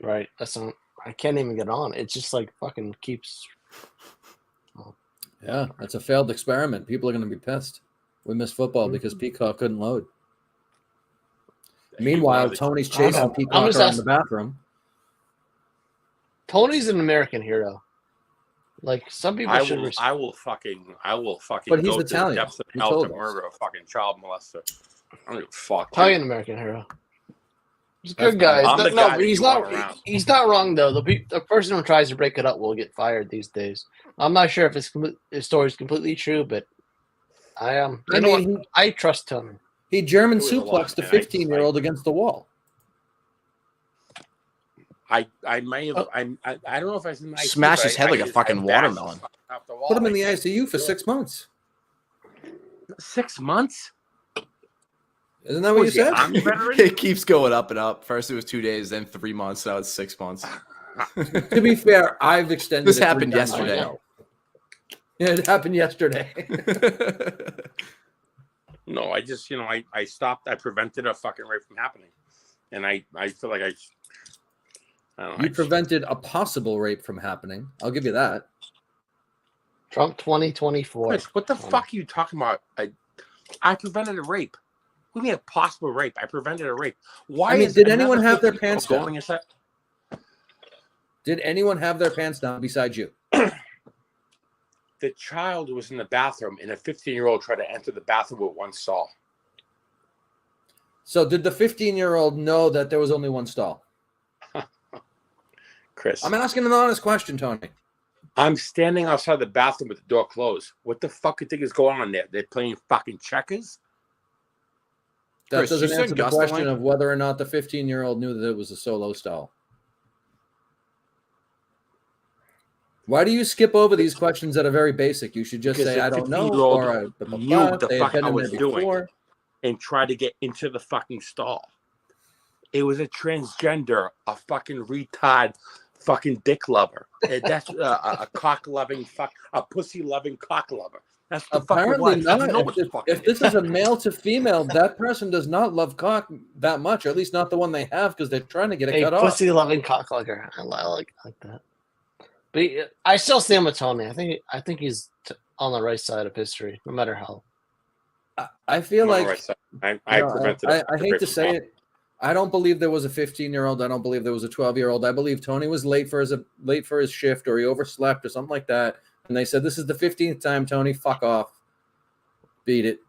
right. That's not. I can't even get on. It just like fucking keeps. Yeah, that's a failed experiment. People are going to be pissed. We missed football because Peacock couldn't load. Meanwhile, Tony's chasing I'm Peacock just around asking- the bathroom. Tony's an American hero. Like some people should. I will fucking. But he's go Italian. to the depths of He hell told to us. murder a fucking child molester. I don't give a fuck. Italian American hero. He's a good guy. I'm the No, guy but that he's you want not. around. He's not wrong though. The person who tries to break it up will get fired these days. I'm not sure if his story is completely true, but I am. I mean, I trust Tony. he German It was a lot, suplexed a man. 15-year-old against the wall. I may have. I don't know if I was in the ICU, Smashed but his head like a fucking watermelon. Put him in the ICU for 6 months. 6 months. Isn't that what you said? It keeps going up and up. First it was 2 days, then 3 months. Now it's 6 months. To be fair, I've extended. This it 3 happened times yesterday. now. Yeah, it happened yesterday. No, I just I stopped. I prevented a fucking rape from happening, and I feel like I don't know. You prevented a possible rape from happening. I'll give you that. Trump 2024. Chris, what the fuck are you talking about? I prevented a rape. What do you mean a possible rape? I prevented a rape. Why? I mean, is did another anyone have their 50 pants going down? inside? Did anyone have their pants down besides you? The child was in the bathroom, and a 15-year-old tried to enter the bathroom with one stall. So did the 15-year-old know that there was only one stall? Chris, I'm asking an honest question, Tony. I'm standing outside the bathroom with the door closed. What the fuck do you think is going on there? They're playing fucking checkers? That Chris, doesn't you answer send the Gus the question link? of whether or not the 15-year-old knew that it was a solo stall. Why do you skip over these questions that are very basic? You should just Because say, the I don't know, 15-year-old or knew what the they fuck had I been in was there doing before. and tried to get into the fucking stall. It was a transgender, a fucking retard, fucking dick lover. And that's a cock loving a pussy loving cock lover. That's the Apparently fucking not. know what the fuck If this is a male to female, that person does not love cock that much, or at least not the one they have, because they're trying to get it A cut off. pussy loving cocklegger. I like that. But I still stand with Tony. I think he's on the right side of history, no matter how. I feel like I prevented. I hate to say it. I don't believe there was a 15-year-old. I don't believe there was a 12-year-old. I believe Tony was late for his shift, or he overslept, or something like that. And they said, "This is the 15th time, Tony. Fuck off. Beat it.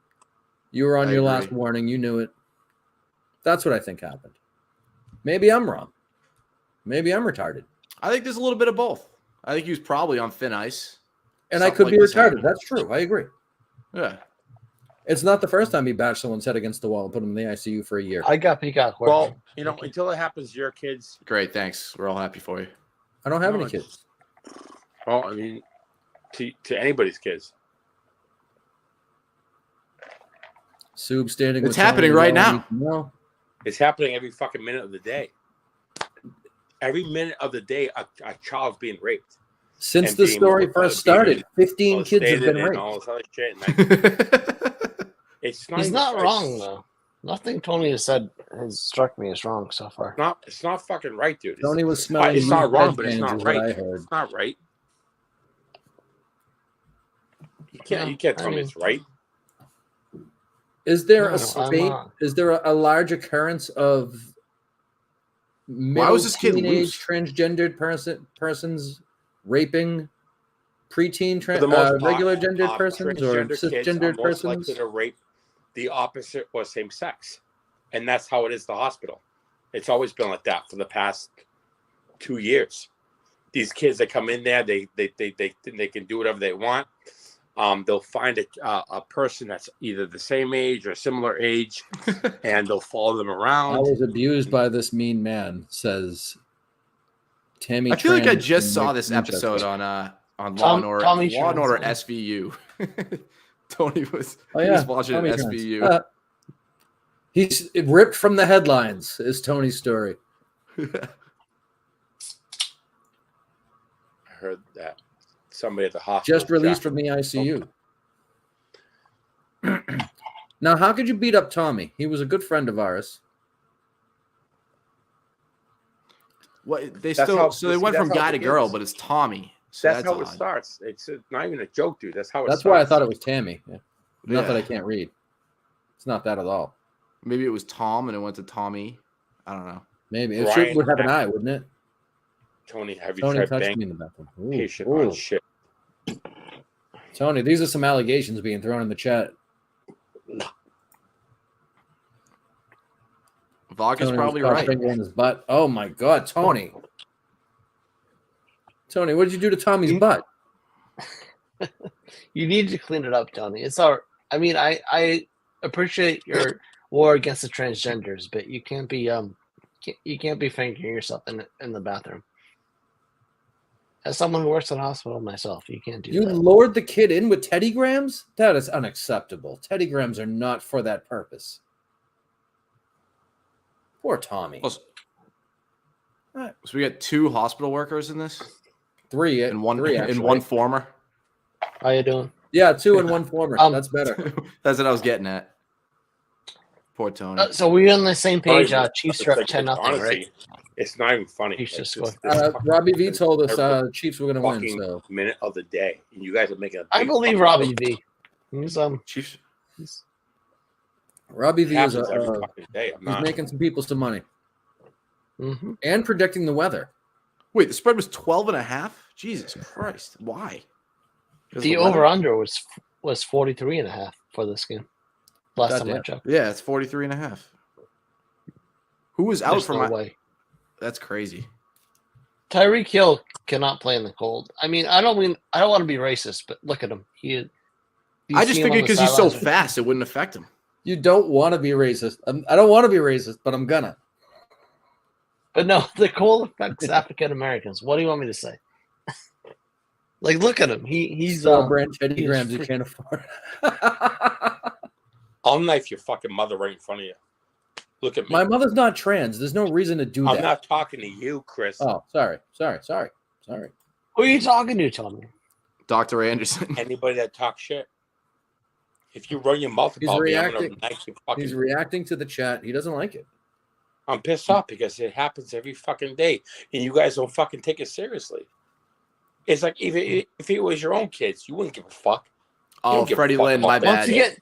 You were on your last warning. You knew it." That's what I think happened. Maybe I'm wrong. Maybe I'm retarded. I think there's a little bit of both. I think he was probably on thin ice. And I could be retarded. That's true. I agree. Yeah. It's not the first time he bashed someone's head against the wall and put him in the ICU for a year. I got Peacock. Well, until it happens to your kids. Great, thanks. We're all happy for you. I don't have any kids. Well, I mean, to anybody's kids. Sub standing. It's happening right now. No. It's happening every fucking minute of the day. Every minute of the day, a child's being raped. Since the story first started, 15 kids have been raped. All this other shit, and it's not. He's even not right. wrong though. Nothing Tony has said has struck me as wrong so far. It's not fucking right, dude. Tony was smelling. It's not wrong, but headbands it's not is what I right. heard. It's not right. You can't tell me it's right. Is there No, a I'm spate? not. Is there a large occurrence of Why was this kid teenage loose? transgendered persons raping preteen For the most part, regular gendered persons or transgender kids are cisgendered most likely persons? to rape the opposite or same sex, and that's how it is. The hospital. It's always been like that for the past 2 years. these kids that come in there, they can do whatever they want. They'll find a person that's either the same age or similar age, and they'll follow them around. I was abused by this mean man, says Tammy. I feel like I Tran just from saw this Manchester. episode on Law and Order, Tommy Law and Order Trans. SVU. Tony was, Oh, he yeah, was watching Tommy an Trans. SVU. He's ripped from the headlines. Is Tony's story. I heard that somebody at the hospital Just released from the ICU. Now, how could you beat up Tommy? He was a good friend of ours. What they That's still how- so they see, went from that's how guy it to girl, is. but it's Tommy. So That's how it odd. starts. It's not even a joke, dude. That's how it That's starts. why I thought it was Tammy. Yeah. Not Yeah. that I can't read. It's not that at all. Maybe it was Tom and it went to Tommy. I don't know. Maybe it Brian would have an eye, wouldn't it? Tony, have you Tony tried touched me banging in the bathroom. a Ooh, patient ooh. on shit? Tony, these are some allegations being thrown in the chat. Vodka's Tony probably was caught right. fingering his butt. Oh my God, Tony! Tony, what did you do to Tommy's butt? You need to clean it up, Tony. It's our. I mean, I appreciate your war against the transgenders, but you can't be you can't be fingering yourself in the bathroom. As someone who works in a hospital myself, you can't do You that. lured the kid in with Teddy Grahams? That is unacceptable. Teddy Grahams are not for that purpose. Poor Tommy. So we got 2 hospital workers in this, Three and one three, and actually. one former. How you doing? Yeah, 2 and 1 former. That's better. That's what I was getting at. Poor Tony. So we're on the same page. Honestly, Chiefs it's are up like- 10-0, honestly, right? It's not even funny. Chiefs It's just just this fucking Robbie V told us every Chiefs were going to win. fucking So minute of the day, and you guys are making. I believe Robbie V. He's Chiefs. Robbie V is happens every fucking day. I'm he's not. making some people some money mm-hmm. and predicting the weather. Wait, the spread was 12.5. Jesus Christ! Why? 'Cause The of weather? over under was 43.5 for this game. Last time I Goddamn. checked. Yeah, it's 43.5. Who was out There's for no my? way. That's crazy. Tyreek Hill cannot play in the cold. I mean, I don't want to be racist, but look at him. I just figured because he's so fast, it wouldn't affect him. You don't want to be racist. I don't want to be racist, but I'm gonna. But no, the cold affects African Americans. What do you want me to say? Like, look at him. He's brand Teddy he is Grahams you free- can't afford. I'll knife your fucking mother right in front of you. Look at me. My mother's not trans. There's no reason to do I'm that. not talking to you, Chris. Oh, sorry. who are you talking to, Tommy? Dr. Anderson. Anybody that talks shit. If you run your mouth He's about me, I'm gonna reacting. knife you fucking. He's reacting to the chat. He doesn't like it. I'm pissed off because it happens every fucking day, and you guys don't fucking take it seriously. It's like if it was your own kids, you wouldn't give a fuck. Oh, give a Freddie fuck Lynn, my about that. Once bad. again,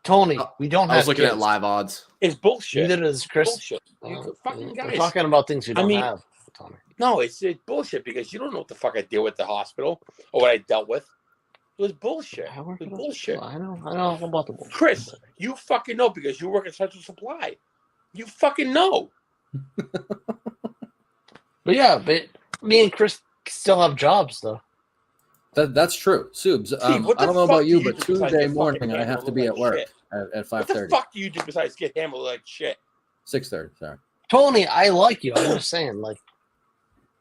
Tony, we don't I have was looking kids. at live odds. It's bullshit. Neither does Chris. Bullshit. You fucking We're guys. talking about things we I don't mean- have, Tommy. No, it's bullshit because you don't know what the fuck I deal with at the hospital or what I dealt with. It was bullshit. I work It was at a- bullshit. I know all about the bullshit. Chris, you fucking know because you work at Central Supply. You fucking know. But yeah, but me and Chris still have jobs, though. That's true. Subs, Steve, I what the don't know fuck about do you, you but do besides Tuesday get morning fucking I have hammered to be at like work shit? at What the 5:30. fuck do you do besides get hammered like shit? 6:30. Sorry. Tony, I like you. I'm just saying, like,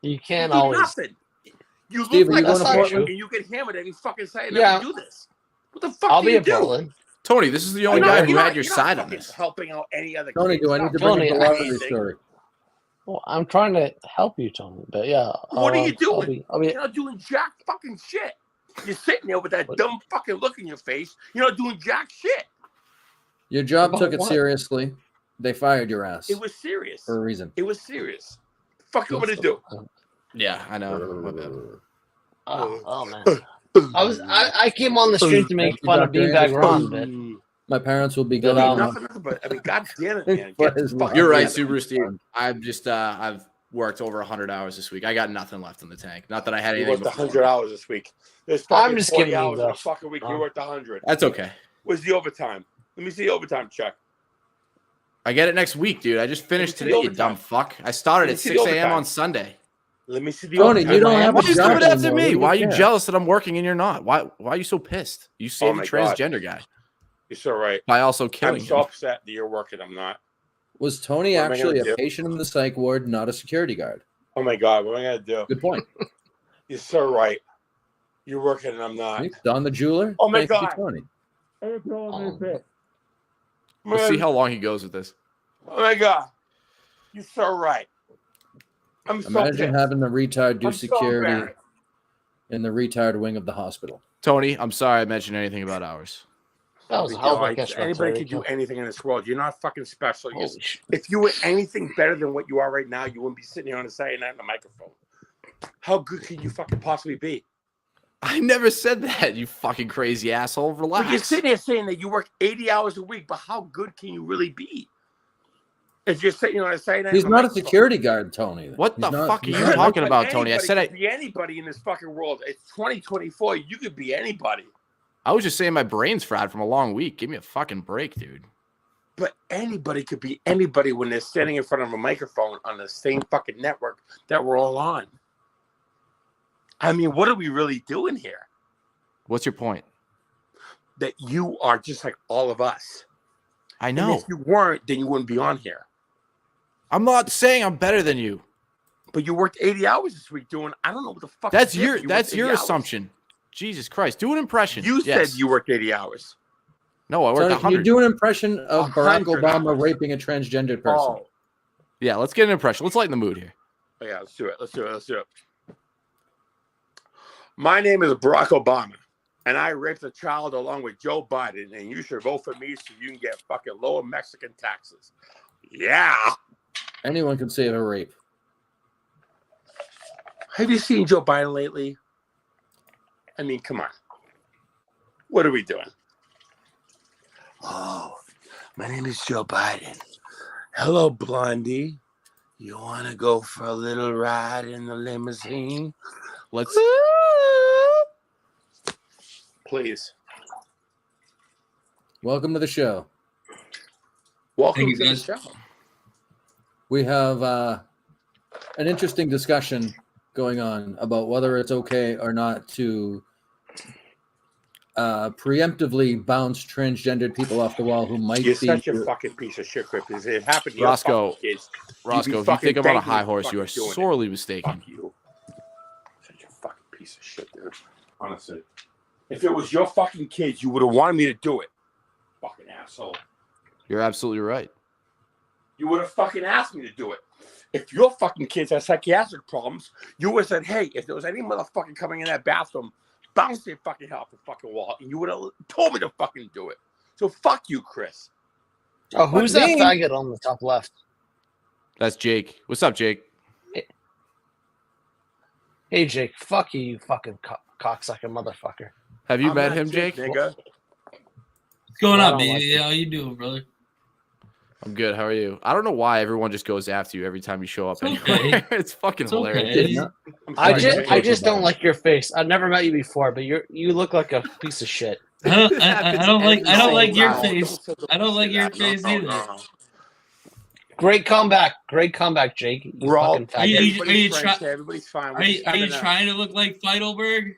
you can't You do always. nothing. You Steve, look are you like going a to bitch Portland? and you get hammered every fucking Saturday Yeah. night. You do this. What the fuck I'll do be you in do? Portland. Tony, this is the only You're guy not- who you're had not- your you're not side on fucking this. helping out any other Tony, kids. do I Not need to bring Tony, up the I- lottery story? Well, I'm trying to help you, Tony. But yeah, What are you I'll doing? be, You're not doing jack fucking shit. You're sitting there with that What? dumb fucking look in your face. You're not doing jack shit. Your job About took it what? seriously. They fired your ass It was serious. for a reason. It was serious. Fuck you want me to do? Yeah, I know. My bad. Oh man, I came on the street to make Thank you, fun of Dr. Beanbag Anderson. Ron, My parents will be But, going. um, Nothing, but I mean, god damn it, man. What Get is the fuck You're right, together. Subaru Steve. I've just I've worked over 100 hours this week. I got nothing left in the tank. Not that I had You anything. worked before. 100 hours this week. There's I'm fucking just 40 giving you hours in the- a fucking week. You worked 100. That's okay. Where's the overtime? Let me see the overtime check. I get it next week, dude. I just finished see today, the you overtime. dumb fuck. I started Let me at see 6 the a.m. overtime. on Sunday. Let me see the Tony, overtime. you don't have Why a are you job coming after anymore. me? What do Why are you you care? jealous that I'm working and you're not? Why are you so pissed? You saved my the God. transgender guy You're so right. by also killing I'm him. so upset that you're working. I'm not. Was Tony What am I actually gonna a do? patient in the psych ward, not a security guard? Oh my God, what am I gonna do? Good point. You're so right. You're working and I'm not. See? Don the jeweler. Oh my Thank you, God. Tony. Let's see how long he goes with this. Oh my God. You're so right. I'm so Imagine pissed. having the retard do I'm so security embarrassed. in the retard wing of the hospital. Tony, I'm sorry I mentioned anything about hours. That was a hell of a catch. Anybody can do anything in this world. You're not fucking special. Holy shit. If you were anything better than what you are right now, you wouldn't be sitting here on a Saturday night on the microphone. How good can you fucking possibly be? I never said that, you fucking crazy asshole. Relax. Well, you're sitting here saying that you work 80 hours a week, but how good can you really be? If you're sitting on a Saturday night, He's on the not a microphone. security guard, Tony. What He's the not- fuck are he's you not- talking about, Tony? I Anybody said could be anybody in this fucking world. It's 2024. You could be anybody. I was just saying my brain's fried from a long week. Give me a fucking break, dude. But anybody could be anybody when they're standing in front of a microphone on the same fucking network that we're all on. I mean, what are we really doing here? What's your point? That you are just like all of us. I And know. if you weren't, then you wouldn't be on here. I'm not saying I'm better than you. But you worked 80 hours this week doing, I don't know what the fuck. That's you did, your but you that's worked your 80 hours. assumption. Jesus Christ. Do an impression. You Yes. said you worked 80 hours. No, I worked Tony, can you 100. do an impression of Barack 100 Obama hours. raping a transgendered person? Oh, Yeah, let's get an impression. Let's lighten the mood here. yeah, let's do it. Let's do it. Let's do it. My name is Barack Obama, and I raped a child along with Joe Biden, and you should vote for me so you can get fucking lower Mexican taxes. Yeah. Anyone can save a rape. Have you seen Joe Biden lately? I mean, come on. What are we doing? Oh, my name is Joe Biden. Hello, Blondie. You want to go for a little ride in the limousine? Let's Please. Welcome to the show. Welcome Thank you, to the guys. show. We have an interesting discussion going on about whether it's okay or not to preemptively bounce transgendered people off the wall who might You're be. such a fucking piece of shit, Chris. It happened to your Roscoe, fucking kids. Roscoe, if you fucking think I'm on a thanking high for horse, you are fucking doing it. sorely mistaken. Fuck you. Such a fucking piece of shit, dude. Honestly. If it was your fucking kids, you would have wanted me to do it. Fucking asshole. You're absolutely right. You would have fucking asked me to do it. If your fucking kids had psychiatric problems, you would have said, hey, if there was any motherfucker coming in that bathroom, bounce their fucking head off the fucking wall, and you would have told me to fucking do it. So fuck you, Chris. Oh, who's Fuck that me. faggot on the top left? That's Jake. What's up, Jake? Hey, Jake. Fuck you, you fucking cocksucker motherfucker. Have you I'm met not him, Jake? Nigga. What's going I on, don't baby? like it. How you doing, brother? I'm good. How are you? I don't know why everyone just goes after you every time you show up It's anywhere. okay. It's fucking It's hilarious. okay. I'm I sorry, just, Jake. I just don't like your face. I've never met you before, but you look like a piece of shit. I don't, happens I don't like. every I don't like single your time. face. I don't like your face either. Great comeback, Jake. You We're all, fucking Are you- faggot. everybody's try- friends here, everybody's fine. We're just Are you having a- trying to look like Feidelberg?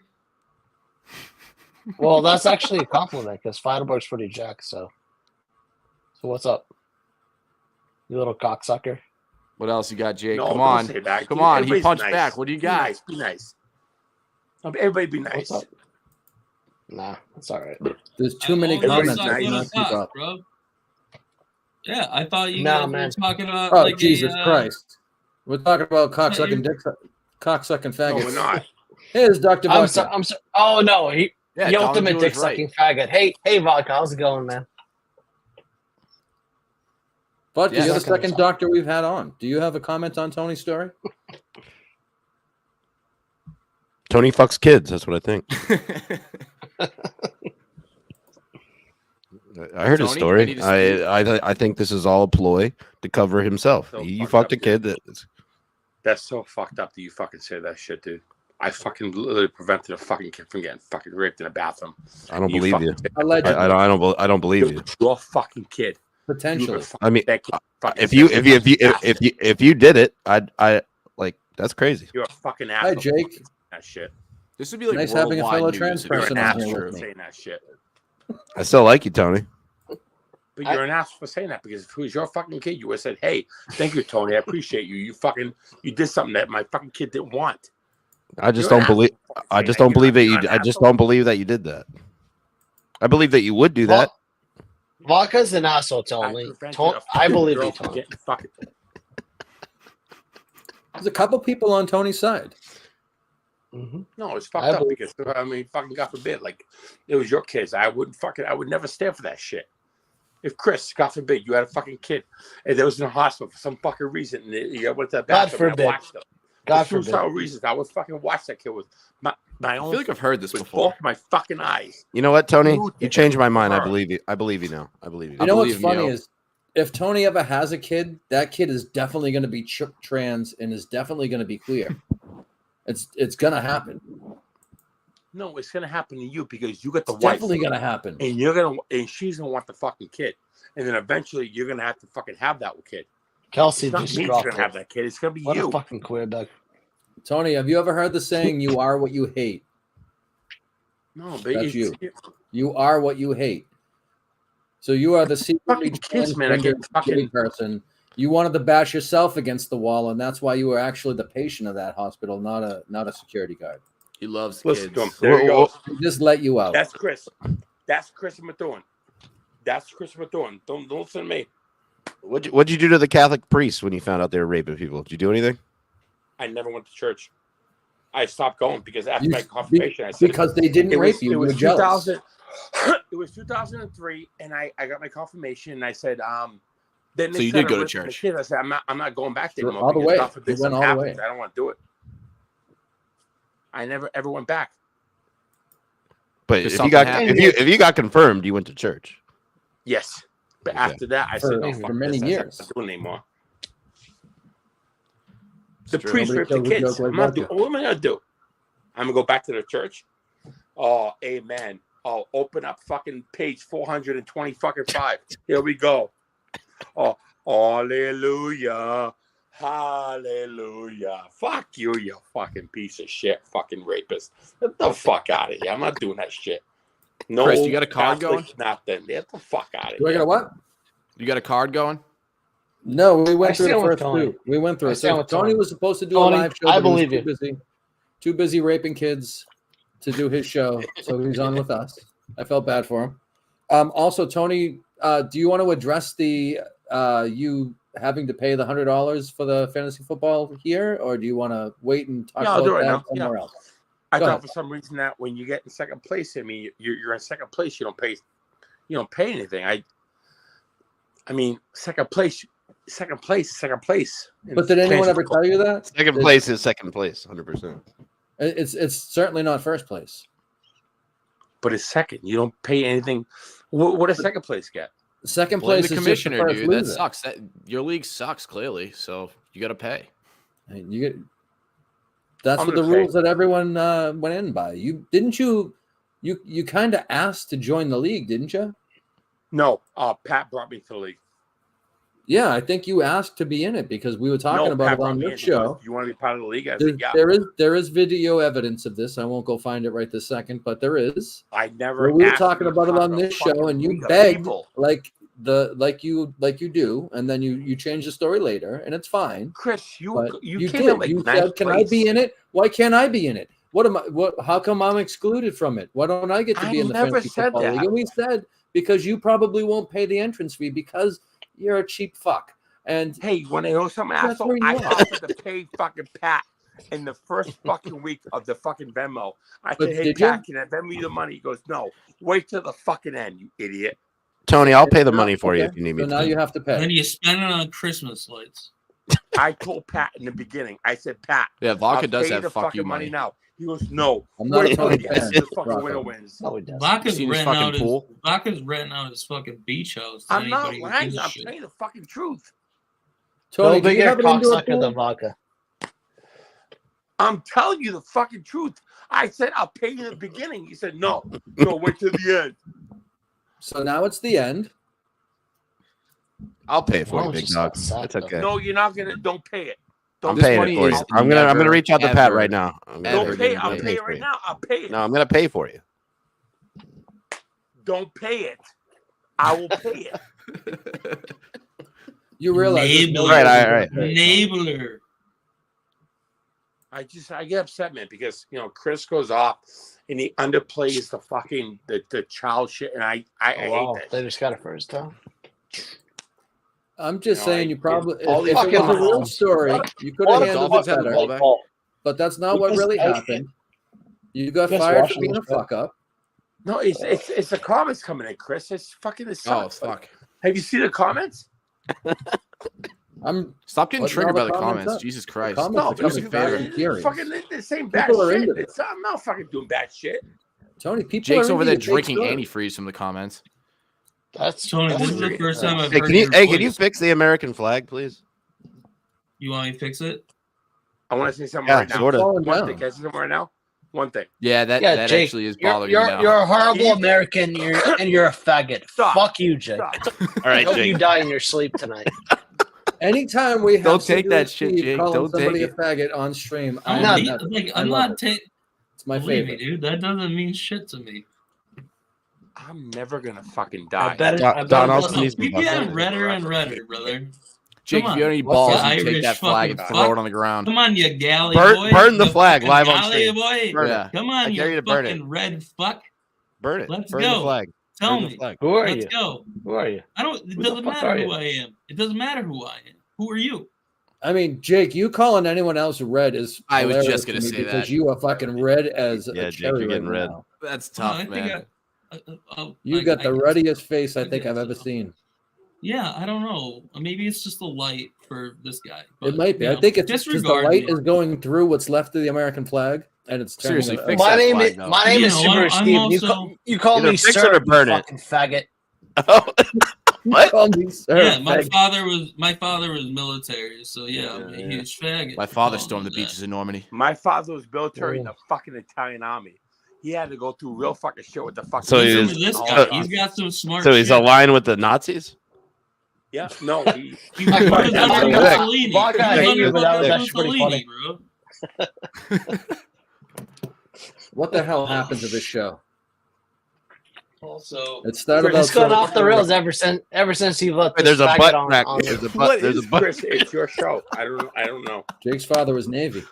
Well, that's actually a compliment because Feidelberg's pretty jacked. So what's up, you little cocksucker? What else you got, Jake? No, Come don't on. say that. Come on. He Everybody's punched nice. back. What do you Be got? nice. Be nice. Everybody be nice. What's up? Nah, that's all right. There's too many All those comments. suck I nice. little cannot keep cocks, up. bro. Yeah, I thought you Nah, guys man. were talking about. Oh, like Jesus a, Christ. We're talking about you- cocksucking dick, cocksucking No, faggots. we're not. Here's Dr. I'm Vodka. so, I'm so. Oh no, the Don ultimate Jeweler's dick sucking faggot. Hey, Vodka, how's it going, man? Vodka, Yeah, you're the second second time. doctor we've had on. Do you have a comment on Tony's story? Tony fucks kids. That's what I think. I heard his Tony, I story. need to see I think this is all a ploy to cover himself. So He fucked fucked a up, kid. dude. That's so fucked up that you fucking say that shit, dude. I fucking literally prevented a fucking kid from getting fucking raped in a bathroom. I don't believe you. Allegedly. I don't believe you. Your fucking kid. You Potentially. were fucking I mean, that kid fucking if you said if you bastard. if you did it, I like That's crazy. You're a fucking asshole. Hi, Jake. That shit. This would be like Nice having a worldwide fellow news trans if it was person You're an on here asshole with for me. saying that shit. I still like you, Tony. But you're an asshole for saying that because if it was your fucking kid, you would have said, "Hey, thank you, Tony. I appreciate you. You did something that my fucking kid didn't want." I just You're an don't believe. asshole for I saying just that. don't believe that You're you. an I just asshole. don't believe that you did that. I believe that you would do that. Vodka's an asshole, I Tony. prevented a I fucking believe girl you, from Tony. getting fucking. There's a couple people on Tony's side. No, it's fucked up because I mean, fucking God forbid, like it was your kids. I would never stand for that shit. If Chris, God forbid, you had a fucking kid and there was in the hospital for some fucking reason, and you went to the God bathroom and I forbid. watched them. God For suicidal forbid. reasons, I would fucking watch that kid with my own. I feel like I've heard this with before. both my fucking eyes. You know what, Tony? You You changed my mind. I her. believe you. I believe you now. I believe you. You know what's believe funny you. is if Tony ever has a kid, that kid is definitely going to be trans and is definitely going to be queer. It's going to happen. No, it's gonna happen to you because you got the It's wife, definitely going to happen. and she's gonna want the fucking kid, and then eventually you're gonna have to fucking have that kid. Kelsey It's not just me that's dropped gonna it. have that kid. It's gonna be What you. a fucking queer duck. Tony, have you ever heard the saying, you are what you hate? No, but That's you. it's You are what you hate. So you are the secretly fucking kids, man. I get transgender fucking. gay person. You wanted to bash yourself against the wall, and that's why you were actually the patient of that hospital, not a security guard. He loves Listen to him. kids. There you go. He just let you out. That's Chris. That's Chris Methuen. That's Chris Methuen. Don't listen to me. What'd you do to the Catholic priests when you found out they were raping people? Did you do anything? I never went to church. I stopped going because after You- my confirmation, I said because they didn't rape you. It You was were jealous. 2000. It was 2003, and I got my confirmation, and I said, Then So they you said did go to I church. Kids. I said, I'm not going back there Sure, anymore. all the because way. God forbid You went something all the happens. way. I don't want to do it. I never ever went back. But Because if you got something if you got confirmed, you went to church. Yes, but Okay. after that, I said, no, For fuck many this. I said, years. I'm not doing it anymore. It's The true. priest Nobody raped the kills a kids. joke like I'm not that. doing. What am I gonna do? I'm gonna go back to the church. Oh, amen. I'll open up fucking page 420 fucking 5. Here we go. Oh, hallelujah. Hallelujah. Fuck you, you fucking piece of shit, fucking rapist. Get the fuck out of here. I'm not doing that shit. No, Chris, you got a card Catholic, Nothing. Get the fuck out of Do I here. got a what? You got a card going? No, we went I through the stand with first Tony. two. We went through I it. stand So with Tony Tony. was supposed to do Tony, a live show. I but he was believe you. Too busy raping kids to do his show. So he's on with us. I felt bad for him. Also, Tony, do you want to address the you having to pay the $100 for the fantasy football here, or do you want to wait and talk Yeah, I'll do about it that now. somewhere else? I Go thought ahead. for some reason that when you get in second place, I mean, you're in second place. You don't pay anything. I mean, second place. But did anyone ever tell you that? Second place is second place, 100%. It's certainly not first place. But it's second. You don't pay anything. What does second place get? Second Blame place the is commissioner, just the first dude. That loser. sucks. Your league sucks, clearly. So you got to pay. And you get. That's I'm what the gonna pay. rules that everyone went in by. You kind of asked to join the league, didn't you? No, Pat brought me to the league. Yeah, I think you asked to be in it because we were talking No, about Pat it brought on me this in. show. You want to be part of the league? I There, said, yeah. there is video evidence of this. I won't go find it right this second, but there is. I never. We were asked talking to be about it part on of a this show, fucking and you league of begged people. like you do, and then you change the story later, and it's fine. Chris, But you came did. in like You ninth said, "Can I place." be in it? Why can't I be in it? What am I? What? How come I'm excluded from it? Why don't I get to I be in the never fantasy said football league?" that. And we said because you probably won't pay the entrance fee because you're a cheap fuck. And Hey, when I know some That's asshole, where you I are. offered to pay fucking Pat in the first fucking week of the fucking Venmo. I But said, "Hey, did you? Pat, can I Venmo you the money?" He goes, "No, wait till the fucking end, you idiot." Tony, I'll pay the money for you Okay, if you need me so to. now you have to And then pay. you spend it on Christmas lights. I told Pat in the beginning. I said, "Pat, Yeah, Vodka I'll does pay have the fuck fucking you money money. now." He goes, "No, I'm not a wait till Tony the end. fan, The fucking Rocco. winner wins." No, he doesn't. Vodka's seen his renting fucking out his pool? Vodka's renting out his fucking beach house. To I'm not anybody who lying. gives a I'm shit. telling you the fucking truth. Tony, No do you bigger have an indoor cocksucker than pool? vodka. I'm telling you the fucking truth. I said I'll pay you in the beginning. He said, "No, no, wait till the end." So now it's the end. I'll pay it for Why you, don't big you dog. stop That's sucking? okay. No, you're not gonna. Don't pay it. I'm This paying money it for you. is I'm gonna never, reach out to Pat ever, right now. Don't pay. I'll gonna pay it for right you. now. I'll pay it. No, I'm gonna pay for you. Don't pay it. I will pay it. You realize there's no Enabler. way Right, you're right. gonna pay it. Enabler. I get upset, man, because Chris goes off and he underplays the fucking the child shit, and I Wow, hate they that. just got it first time. I'm just No, saying, you probably all if these it was a fucking real Mahomes. story, you could What have if the handled Dolphins it had the better. ball back? But that's not what Because really I- happened. You got Just fired for watching being a this, fuck up. No, it's the comments coming in, Chris. It's fucking the Oh sucks. fuck! Have you seen the comments? I'm Stop getting Putting triggered all by the the comments comments. up. Jesus the Christ! comments No, are but it's coming a fast favor. and furious. Fucking the same bad People are shit. into this. I'm not fucking doing bad shit. Tony, people Jake's are over into there your fake drinking story. antifreeze from the comments. That's Tony, this is the Bullshit. first time I've Hey, heard can you your hey, can you voice. fix the American flag, please? You want me to fix it? I want to say something Yeah, right now. sort of. Falling One down. thing. Can I say something right now? One thing. Yeah, that yeah, Jake. actually is You're bothering me now. you're a horrible You- American. You're a faggot. Stop. Fuck you, Jake. Stop. All right, I hope you Jake. die in your sleep tonight. Anytime we have Don't somebody take that like shit, Steve Jake. calling Don't somebody take a faggot on stream, I'm I'm not. nuts. Like, I I'm love not it. taking. It's my Believe favorite. me, dude. That doesn't mean shit to me. I'm never gonna fucking I die. bet it. Don- I bet Don it also doesn't. needs to be You get buckled. redder and redder, brother. Jake, Come if you have on. any What's balls, that? you take Irish that flag and fucking throw fuck. it on the ground. Come on, you galley Burn- boy. burn the You flag fucking live on galley stream. boy. Burn it. Yeah. Come I on, dare you you to burn it. fucking red fuck. Burn it. Let's Burn go. the flag. Tell Burn the me. flag. Who are Let's you? go. Who are you? I don't. It Who the doesn't fuck matter are who you? I am. It doesn't matter who I am. Who are you? I mean, Jake, you calling anyone else red is I was hilarious just gonna to me say because that. you are fucking red as Yeah, a Jake, cherry you're getting right red. now. That's No, I tough, think man. You got the ruddiest face I think I've ever seen. Yeah, I don't know. Maybe it's just the light for this guy. But, It might be. you I know, think it's just the disregard light me. is going through what's left of the American flag, and it's turning Seriously, it fix My that name flag, is though. my name You is know, Super I'm Steve. also- You call Either me fix sir, it or burn you it. fucking faggot. What? Call me sir, Yeah, my fag. father was military, so yeah, I'm a huge faggot. My father for stormed the calling me beaches in Normandy. My father was military in Oh. the fucking Italian army. He had to go through real fucking shit with the fucking. So that. he Listen is- to this Oh, guy. God. He's got some smart. So he's shit. aligned with the Nazis? Yeah, no, he He was Vodka, under Vodka, Mussolini. Vodka, I He was hate you, under but that was fucking actually pretty Mussolini, funny. bro. What the hell happened to this show? Also, It started out It's gone so- off the rails ever since he let Wait, this there's a faggot butt on. crack. on There's a What butt. There's a is butt. Chris? It's your show. I don't know. Jake's father was Navy.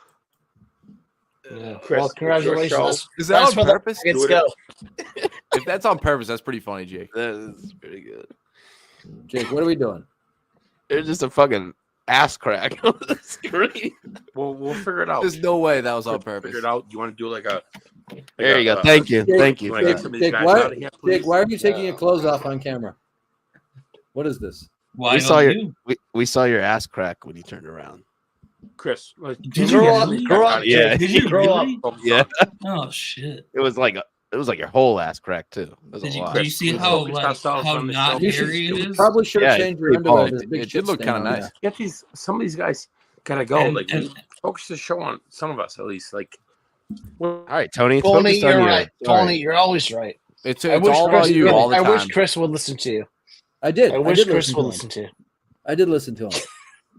Yeah. Chris, Well, it's your congratulations. show. That's, Is that that's on where the purpose? faggots go. If that's on purpose, that's pretty funny, Jake. That is pretty good. Jake, what are we doing? It's just a fucking ass crack on the screen. We'll figure it out. There's no way that was on purpose. Figure it out. You want to do like a? There you go. Thank you. Jake, Thank you. Like, Jake, some of these Jake, guys why, out of here, please. Jake, why are you taking your clothes off on camera? What is this? why We don't saw your you? we saw your ass crack when you turned around. Chris, like, Did you Grow up, really? grow up, Yeah. Jake. Did you grow up? really? Yeah. Oh shit! It was like your whole ass crack too. It was Did a you, lot. did you see We how focused like ourselves how on the not show. You, should, hairy it you is? probably should have Yeah, changed it's your pretty underwear. bald. There's a big It shit did look stain kinda on nice. there. get these. Some of these guys gotta go. And- like, and- focus the show on some of us at least. Like, All right, Tony. Tony, focus on you're you. right. All Tony, you're always right. It's I wish all Chris about you would- all the I time. wish Chris would listen to you. I did. I wish did Chris listen would to him. listen to you. I did listen to him.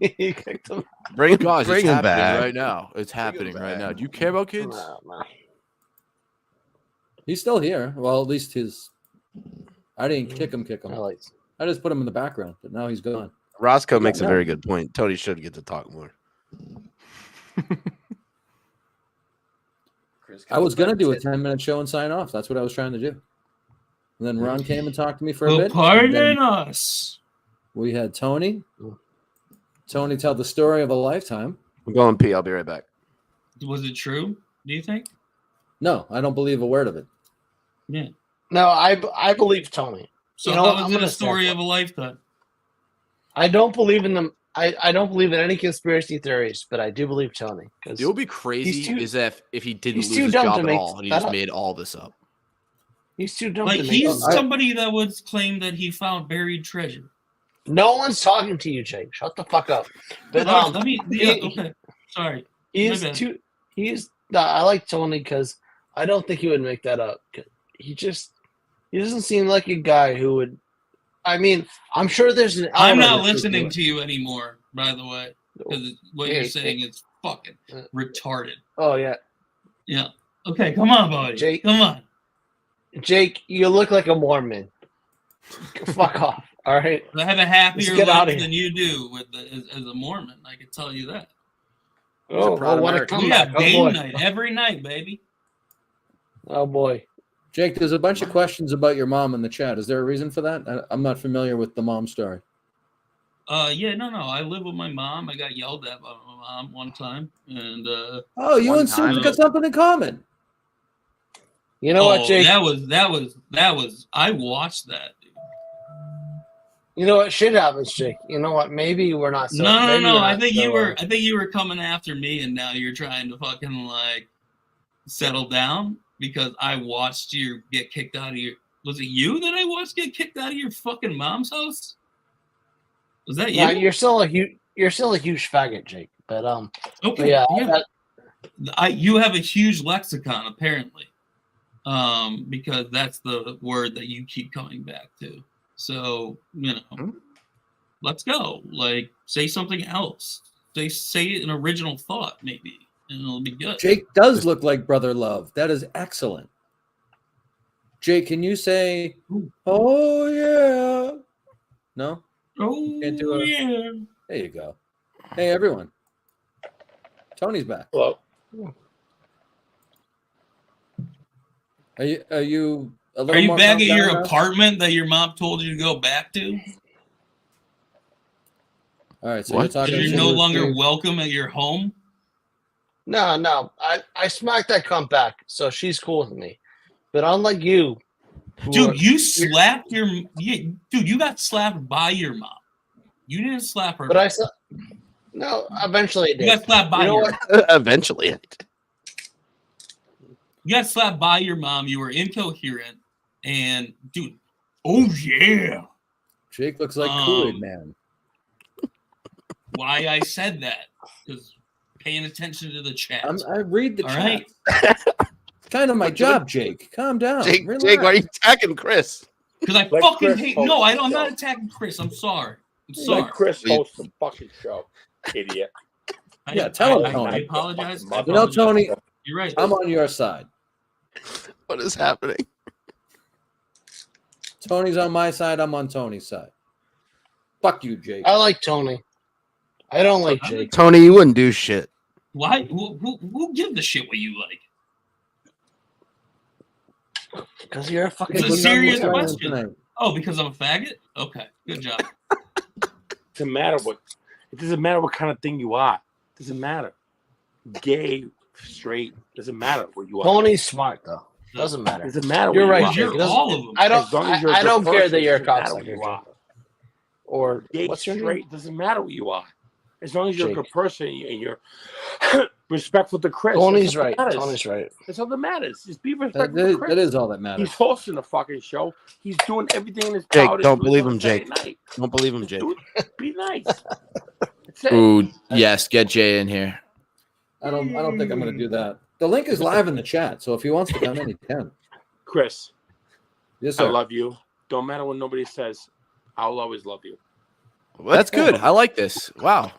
He kicked him. Bring, Guys, bring it's him happening back. right now. It's happening right now. Do you care about kids? No. He's still here. Well, at least his. I didn't kick him. I like. I just put him in the background, but now he's gone. Roscoe makes a no. very good point. Tony should get to talk more. I was gonna do a 10-minute show and sign off. That's what I was trying to do. And then Ron came and talked to me for a Well, bit. pardon Then us. we had Tony. Tony tell the story of a lifetime. I'm going pee. I'll be right back. Was it true? Do you think? No, I don't believe a word of it. Yeah. No, I believe Tony. So You know how what? was I'm it gonna a story stand of a lifetime? I don't believe in them. I don't believe in any conspiracy theories, but I do believe Tony. Because It would be crazy He's too- is if he didn't he's lose too his dumb job to at make all and he that just up. made all this up. he's too dumb Like to make. he's I- somebody that would claim that he found buried treasure. No one's talking to you, Jake. Shut the fuck up. But Let me. Yeah, he- okay. Sorry. he My is bad. too. He is. I like Tony because I don't think he would make that up. He doesn't seem like a guy who would. I mean, I'm sure there's an. I'm element not of truth listening it. to you anymore. By the way. Because what you're saying is fucking retarded. Oh yeah. Yeah. Okay, come on, buddy. Jake, come on. Jake, you look like a Mormon. Fuck off. All right. I have a happier get life outta here. than you do as a Mormon. I can tell you that. Oh, what a We comeback. have Oh, game boy. night every night, baby. Oh boy. Jake, there's a bunch of questions about your mom in the chat. Is there a reason for that? I'm not familiar with the mom story. Yeah, no. I live with my mom. I got yelled at by my mom one time, and Oh, you and Sue's got something in common. You know what, Jake? That was. I watched that. Dude. You know what? Shit happens, Jake. You know what? Maybe we're not. So, No. maybe we're I not think so, you were. I think you were coming after me, and now you're trying to fucking like settle down because I watched you get kicked out of your. Was it you that I watched get kicked out of your fucking mom's house? Was that you? Yeah, you're still a huge faggot, Jake. But Okay. but yeah. You have a huge lexicon apparently, because that's the word that you keep coming back to. So let's go. Like, say something else. Say an original thought, maybe, and it'll be good. Jake does look like Brother Love. That is excellent. Jake, can you say, "Oh yeah"? No. Oh Can't do it. yeah. There you go. Hey everyone. Tony's back. Hello. Are you a little Are you more back at calmed down your now? apartment that your mom told you to go back to? All right, so What? you're talking. You're to no Jake. longer welcome at your home. No. I smacked that cunt back, so she's cool with me. But unlike you, Dude, you slapped dude, you got slapped by your mom. You didn't slap her. But I said no. Eventually, it You did. got slapped by You know your. what? Eventually. You got slapped by your mom. You were incoherent, and dude, oh yeah. Jake looks like Kool-Aid Man. Why I said that? Because paying attention to the chat. I read the All chat. right. It's kind of my job, Jake. Calm down. Jake, Relax. Jake, why are you attacking Chris? Because I Let fucking Chris hate. host No, the I'm not show. attacking Chris. I'm sorry. I'm sorry. Let Chris host the fucking show, idiot. Yeah, tell him, I Tony. apologize. You You know, Tony, You're right. I'm on your side. What is happening? Tony's on my side. I'm on Tony's side. Fuck you, Jake. I like Tony. I don't like Jake. Tony, you wouldn't do shit. Why? Who give the shit what you like? Because you're a fucking. It's a We're serious not question. tonight. Oh, because I'm a faggot? Okay, good job. Doesn't matter what. It doesn't matter what kind of thing you are. Doesn't matter. Gay, straight. Doesn't matter what you are. Tony's smart though. Doesn't matter. Doesn't matter. You're what right. You are. Jake. You're It doesn't- all of them. I don't. As long as you're a I don't good care person, that you're a doesn't matter what cocksucker. you are. Jake. Or Gay, what's your name? straight. Doesn't matter what you are. As long as you're a Jake. good person and you're respectful to Chris. Tony's that's all right. that matters. Tony's right. That's all that matters. Just be That, respectful to that- Chris. that is all that matters. He's hosting the fucking show. He's doing everything in his Jake, power. to don't do it believe on him, Saturday Jake. night. Don't believe him, Jake. Be nice. That's it. Ooh, yes, get Jay in here. I don't think I'm going to do that. The link is live in the chat, so if he wants to come in, he can. Chris, Yes, I sir. love you. Don't matter what nobody says. I'll always love you. Well, that's good. I like this. Wow.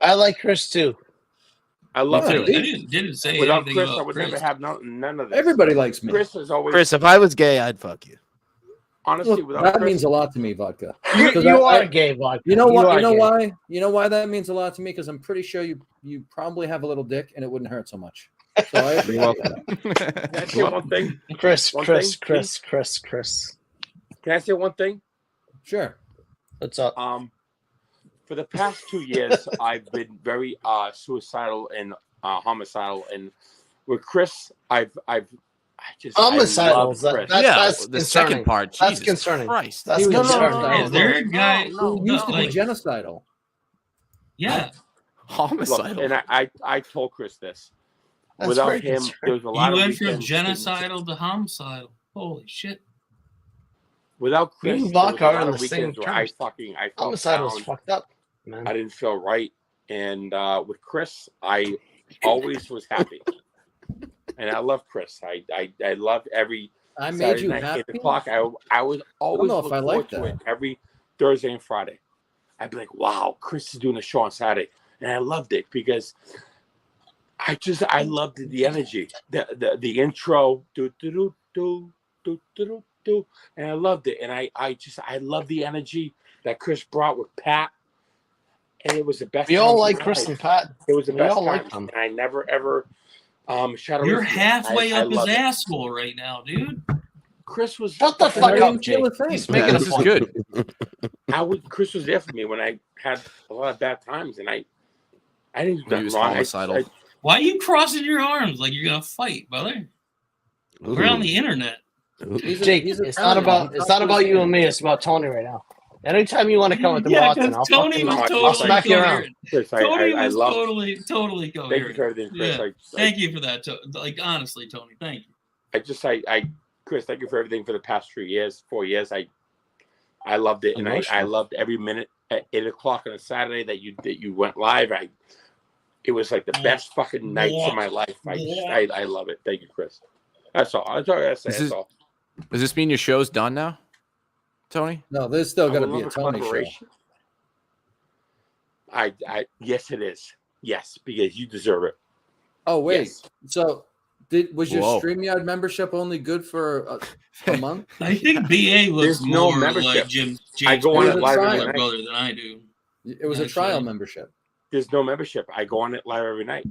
I like Chris too. I love Yeah, you. I didn't say Without anything Chris, I about would Chris. never have none of this. Everybody likes me. Chris is always Chris, if I was gay, I'd fuck you. honestly Look, without that Chris. means a lot to me, vodka. You, Because you I- are gay, vodka. You know what? are You know gay. why? You know why that means a lot to me? Because I'm pretty sure you probably have a little dick and it wouldn't hurt so much. So I You're welcome. Can I say one thing? Chris, One Chris, thing, Chris, Chris, Chris. Can I say one thing? Sure. What's up? For the past 2 years, I've been very suicidal and homicidal, and with Chris, I Homicidal. love Chris. That's Yeah, the concerning. second part. That's Jesus concerning. Christ. That's He was- concerning. No, Is there a guy? no, He used to like, be genocidal. yeah. Look, Homicidal. and I told Chris this. That's Without very him, concerning. there was a You lot of went from weekends- genocidal to homicidal. Holy shit. Without Chris, Me and there was Vodka a are lot in of the same weekends where I terms. felt Homicidal is down. fucked up, man. I didn't feel right, and with Chris, I always was happy, and I love Chris. I love every I made Saturday you night, happy. 8 o'clock. I was always know if look I forward like to that. it every Thursday and Friday. I'd be like, wow, Chris is doing a show on Saturday. And I loved it because I loved the energy, the intro, do, do, do, do, do, do, do, and I loved it. And I love the energy that Chris brought with Pat. And it was the best. We all like Chris and Pat. It was the We best all time. like them. And I never ever You're halfway up his asshole right now, dude. Chris was shut the fuck up, Jake. He's making this is good. Chris was there for me when I had a lot of bad times, and I didn't do nothing wrong. Homicidal. Why are you crossing your arms like you're gonna fight, brother? We're on the internet. Jake, it's not about you and me. It's about Tony right now. Anytime you want to come with the Boston, I'll smack you around. Chris, Tony I was love, totally coherent. Thank you for everything, Chris. Yeah. Thank you for that. Like honestly, Tony, thank you. Chris, thank you for everything for the past 4 years. I loved it, and I loved every minute at 8 o'clock on a Saturday that you went live. It was like the best fucking nights of my life. I love it. Thank you, Chris. That's all. That's all I gotta say. That's all. Does this mean your show's done now, Tony? No, there's still going to be a Tony show. Yes, it is. Yes, because you deserve it. Oh wait, Yes. so was your StreamYard membership only good for a month? I think BA looks There's no more membership. like James I go on it live every brother night. than I do. It was a trial membership. There's no membership. I go on it live every night.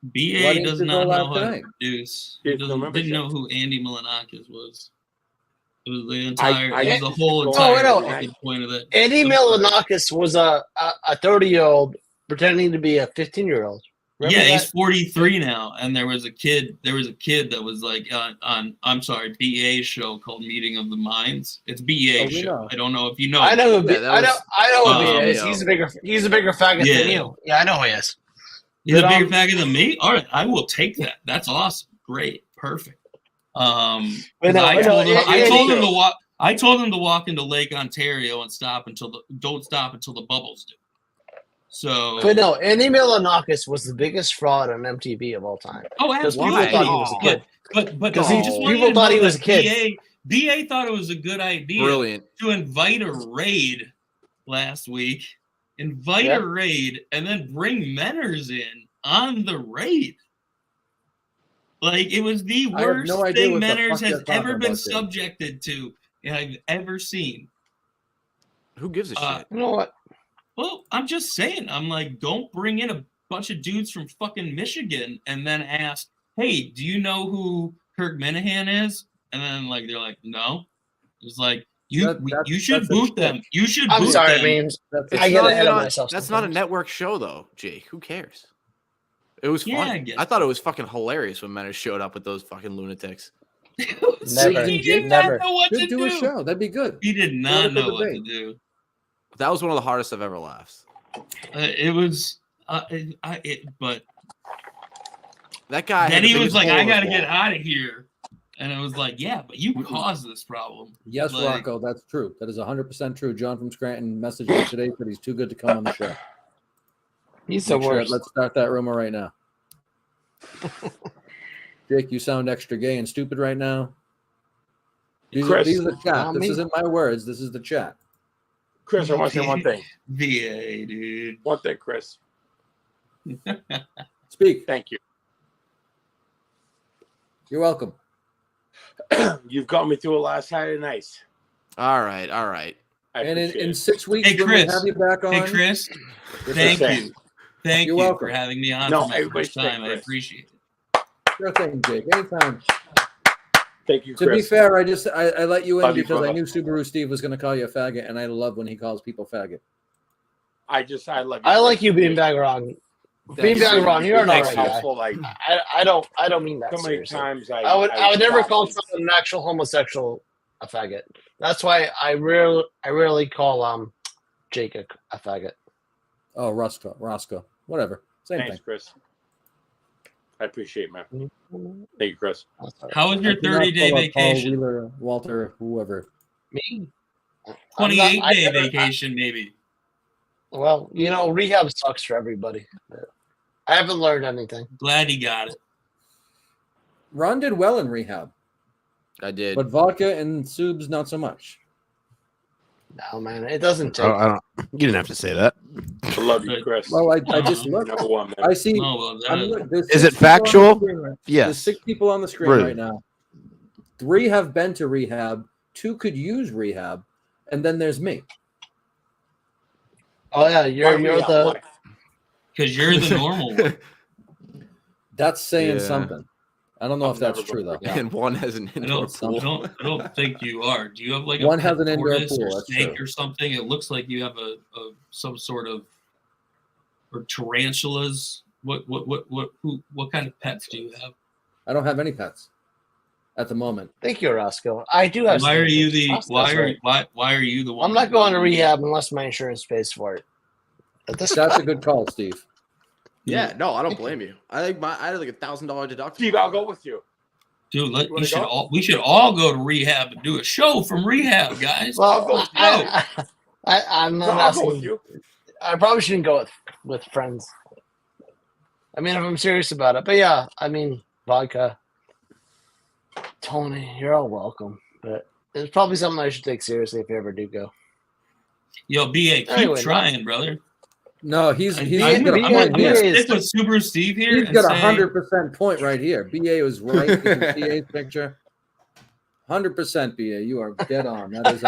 BA does not know how to tonight? produce. There's He no didn't know membership. who Andy Milanakis was. It was the entire. I it was the whole go entire on fucking point of it. Andy Milanakis was a 30-year-old pretending to be a 15-year-old. Yeah, he's 43 now, and there was a kid that was like on BA's show called Meeting of the Minds. It's BA's show. know. I don't know if you know. I know. it. I know who BA is. He's a bigger faggot Yeah. than you. Yeah, I know who he is. He's a But, bigger faggot than me. All right, I will take that. That's awesome. Great, perfect. I told him to walk. I told him to walk into Lake Ontario and don't stop until the bubbles do. So, But no, Andy Milanakis was the biggest fraud on MTV of all time. oh, Because absolutely. people thought he was a kid. But Because I just want you people to thought know he was that a kid. BA thought it was a good idea Brilliant. to invite a raid last week, a raid, and then bring Menners in on the raid. Like it was the I have worst no idea thing what the Menners fuck has they're talking ever been about, dude. subjected to I've ever seen. Who gives a shit? You know what? Well, I'm just saying. I'm like, don't bring in a bunch of dudes from fucking Michigan and then ask, hey, do you know who Kirk Minahan is? And then like they're like, no. It's like you should boot them. You should. I'm boot sorry, them. means It's I get not- ahead of not- myself. That's not a network show, though, Jake. Who cares? It was Yeah, I fun. guess. I thought it was fucking hilarious when Menners showed up with those fucking lunatics. Never. He did Never. not know what to Should do a do. show. That'd be good. He did Start not up a know what to debate. do. That was one of the hardest I've ever laughed. It was, but That guy. then had the he was biggest like, hole I in his got to get wall. out of here. And I was like, yeah, but you caused this problem. Yes, Like- Rocco, that's true. That is 100% true. John from Scranton messaged me today that he's too good to come on the show. He's the Make sure- worst. Let's start that rumor right now. Jake, you sound extra gay and stupid right now. These are the chat. Not This me. isn't my words. This is the chat. Chris, I want to say one thing. VA, dude. One thing, Chris. Speak. Thank you. You're welcome. You've got me through a lot of Saturday nights. All right. I And appreciate in it. 6 weeks, Hey, when we Chris. have you back on. Hey, Chris. This Thank is- you. Thank You're you welcome. for having me on No, for my everybody's first time. I Chris. appreciate it. Sure thing, Jake. Anytime. Thank you, To be Chris. fair, I let you in Love you, because I brother. knew Subaru Steve was going to call you a faggot, and I love when he calls people faggot. I love you. I like you being back wrong. Being Thanks. back wrong, you're an Thanks, alright guy. helpful, like I don't mean that so many seriously. times. I would never call someone an actual homosexual a faggot. That's why I rarely call Jake a faggot. Oh, Roscoe. Whatever. Same Thanks, thing. Chris. I appreciate it, man. Thank you, Chris. How was your I do not 30-day pull up Paul vacation? Wheeler, Walter, whoever. Me? 28-day vacation, maybe. Well, rehab sucks for everybody. I haven't learned anything. Glad he got it. Ron did well in rehab, I did. but vodka and subs not so much. No, man, it doesn't take. I don't. You didn't have to say that. I love you, Chris. Well, I just looked. Number one, man. I see. No, well, that- there's Is 6 it people on the factual? screen right- Yes. There's 6 people on the screen Really? right now. 3 have been to rehab. 2 could use rehab, and then there's me. Oh yeah, you're the. Because you're the normal one. That's saying Yeah. something. I don't know if that's never true gonna though. And one has an I indoor don't, pool. I don't think you are. Do you have like One a has pet an indoor tortoise pool, or that's snake true. or something? It looks like you have a some sort of or tarantulas. What kind of pets do you have? I don't have any pets at the moment. Thank you, Roscoe. I do have. Why are you snakes. the That's why right. are you the one? I'm not going to rehab unless my insurance pays for it. At this That's a good call, Steve. Yeah, no, I don't blame you. I think I had like $1,000 deductible. Steve, I'll go with you. Dude, You wanna go? we should all go to rehab and do a show from rehab, guys. Well, I'm No, not I'll go with asking. you. I probably shouldn't go with friends. I mean, if I'm serious about it, but yeah, I mean, vodka. Tony, you're all welcome, but it's probably something I should take seriously if you ever do go. Yo, BA, keep Anyway, trying, brother. No, he's I'm got a gonna point here. stick with Super Steve here. He's and got a say- 100% point right here. BA was right. You can see BA's picture. 100% BA. You are dead on. That is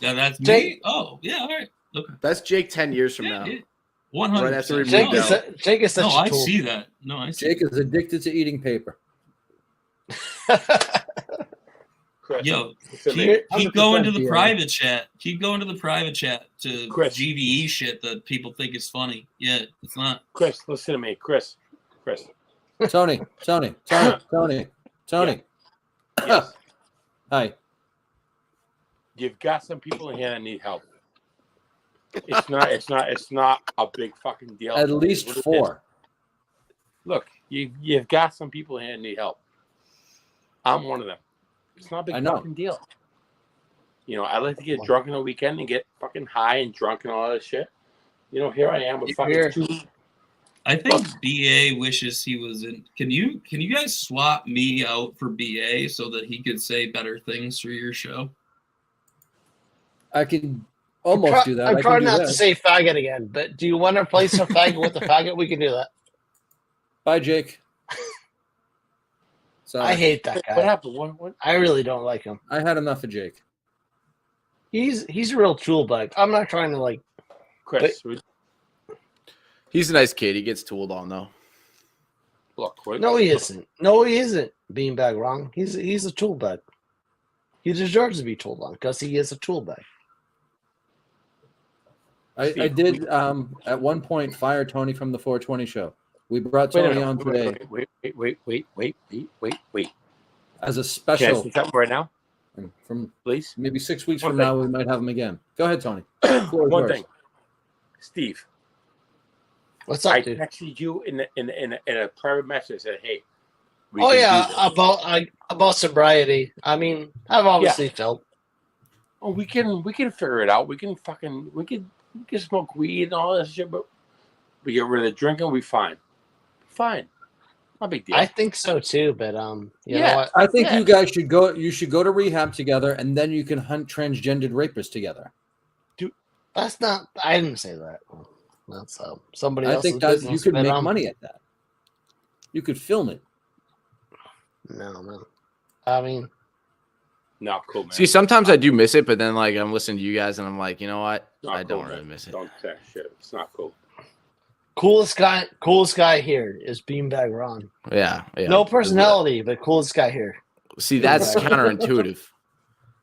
That's me. Jake- Oh, yeah, all right. Okay. That's Jake 10 years from Yeah, now. yeah. 100%. Right after we No, Jake moved is, out. Jake is such no, a I tool. see that. No, I see. Jake is addicted to eating paper. Chris, Yo, listen to me. keep going to 100% the BA. private chat. Keep going to the private chat to Chris. GVE shit that people think is funny. Yeah, it's not. Chris, listen to me. Chris. Tony. Yes. Hi. You've got some people in here that need help. It's not a big fucking deal. At least What it is. 4. Look, you've got some people in here that need help. I'm one of them. It's not a I big know. fucking deal. You know, I like to get drunk on the weekend and get fucking high and drunk and all that shit. You know, here I am with Here. fucking 2. I think BA wishes he was in. Can you guys swap me out for BA so that he could say better things through your show? I can almost do that. I'm I trying can do not that. to say faggot again, but do you want to replace a faggot with a faggot? We can do that. Bye, Jake. So I hate that guy. What happened? What? I really don't like him. I had enough of Jake. He's a real tool bag. I'm not trying to like. Chris, He's a nice kid. He gets tooled on though. look. What, No, he isn't. No, he isn't. Beanbag wrong. He's a tool bag. He deserves to be tooled on because he is a tool bag. I did at one point fire Tony from the 420 show. We brought Wait a Tony minute. on today Wait. as a Can I special. say something right now, And from please? maybe 6 weeks One from thing. now, we might have him again. Go ahead, Tony. Floor is One yours. thing, Steve. What's I up, dude? texted you in a private message. Said, "Hey." we Oh can yeah, do this. about sobriety. I mean, I've obviously felt. Oh, we can figure it out. We can smoke weed and all that shit, but we get rid of the drinking. We fine. Not a big deal. I think so too, but you Yeah. know what? I think Yeah. you guys should go. You should go to rehab together, and then you can hunt transgendered rapists together. That's not. I didn't say that. That's somebody I else's think that you business, could but, make money at that. You could film it. No. I mean, no, cool, man. See, sometimes I do miss it, but then like I'm listening to you guys and I'm like, you know what? Not I cool, don't really man. miss it. Don't say shit. It's not cool. coolest guy here is Beanbag Ron. Yeah. No personality, but coolest guy here. See, that's Right. counterintuitive.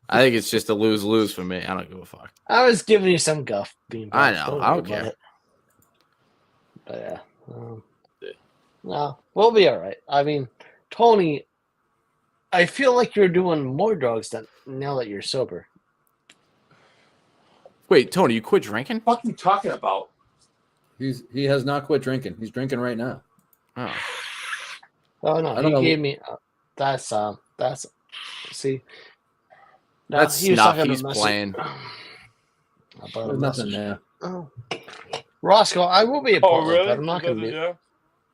I think it's just a lose-lose for me. I don't give a fuck. I was giving you some guff, Beanbag. I know. I don't worry about care. it. But yeah. No, we'll be all right. I mean, Tony, I feel like you're doing more drugs now that you're sober. Wait, Tony, you quit drinking? What are you talking about? He has not quit drinking. He's drinking right now. Oh. Oh no, I don't he know. gave me. That's see. No, That's he was snuff. talking He's about message- playing. about a There's nothing message. there. Oh. Roscoe, I will be a Oh, Portland, really? but I'm not gonna do.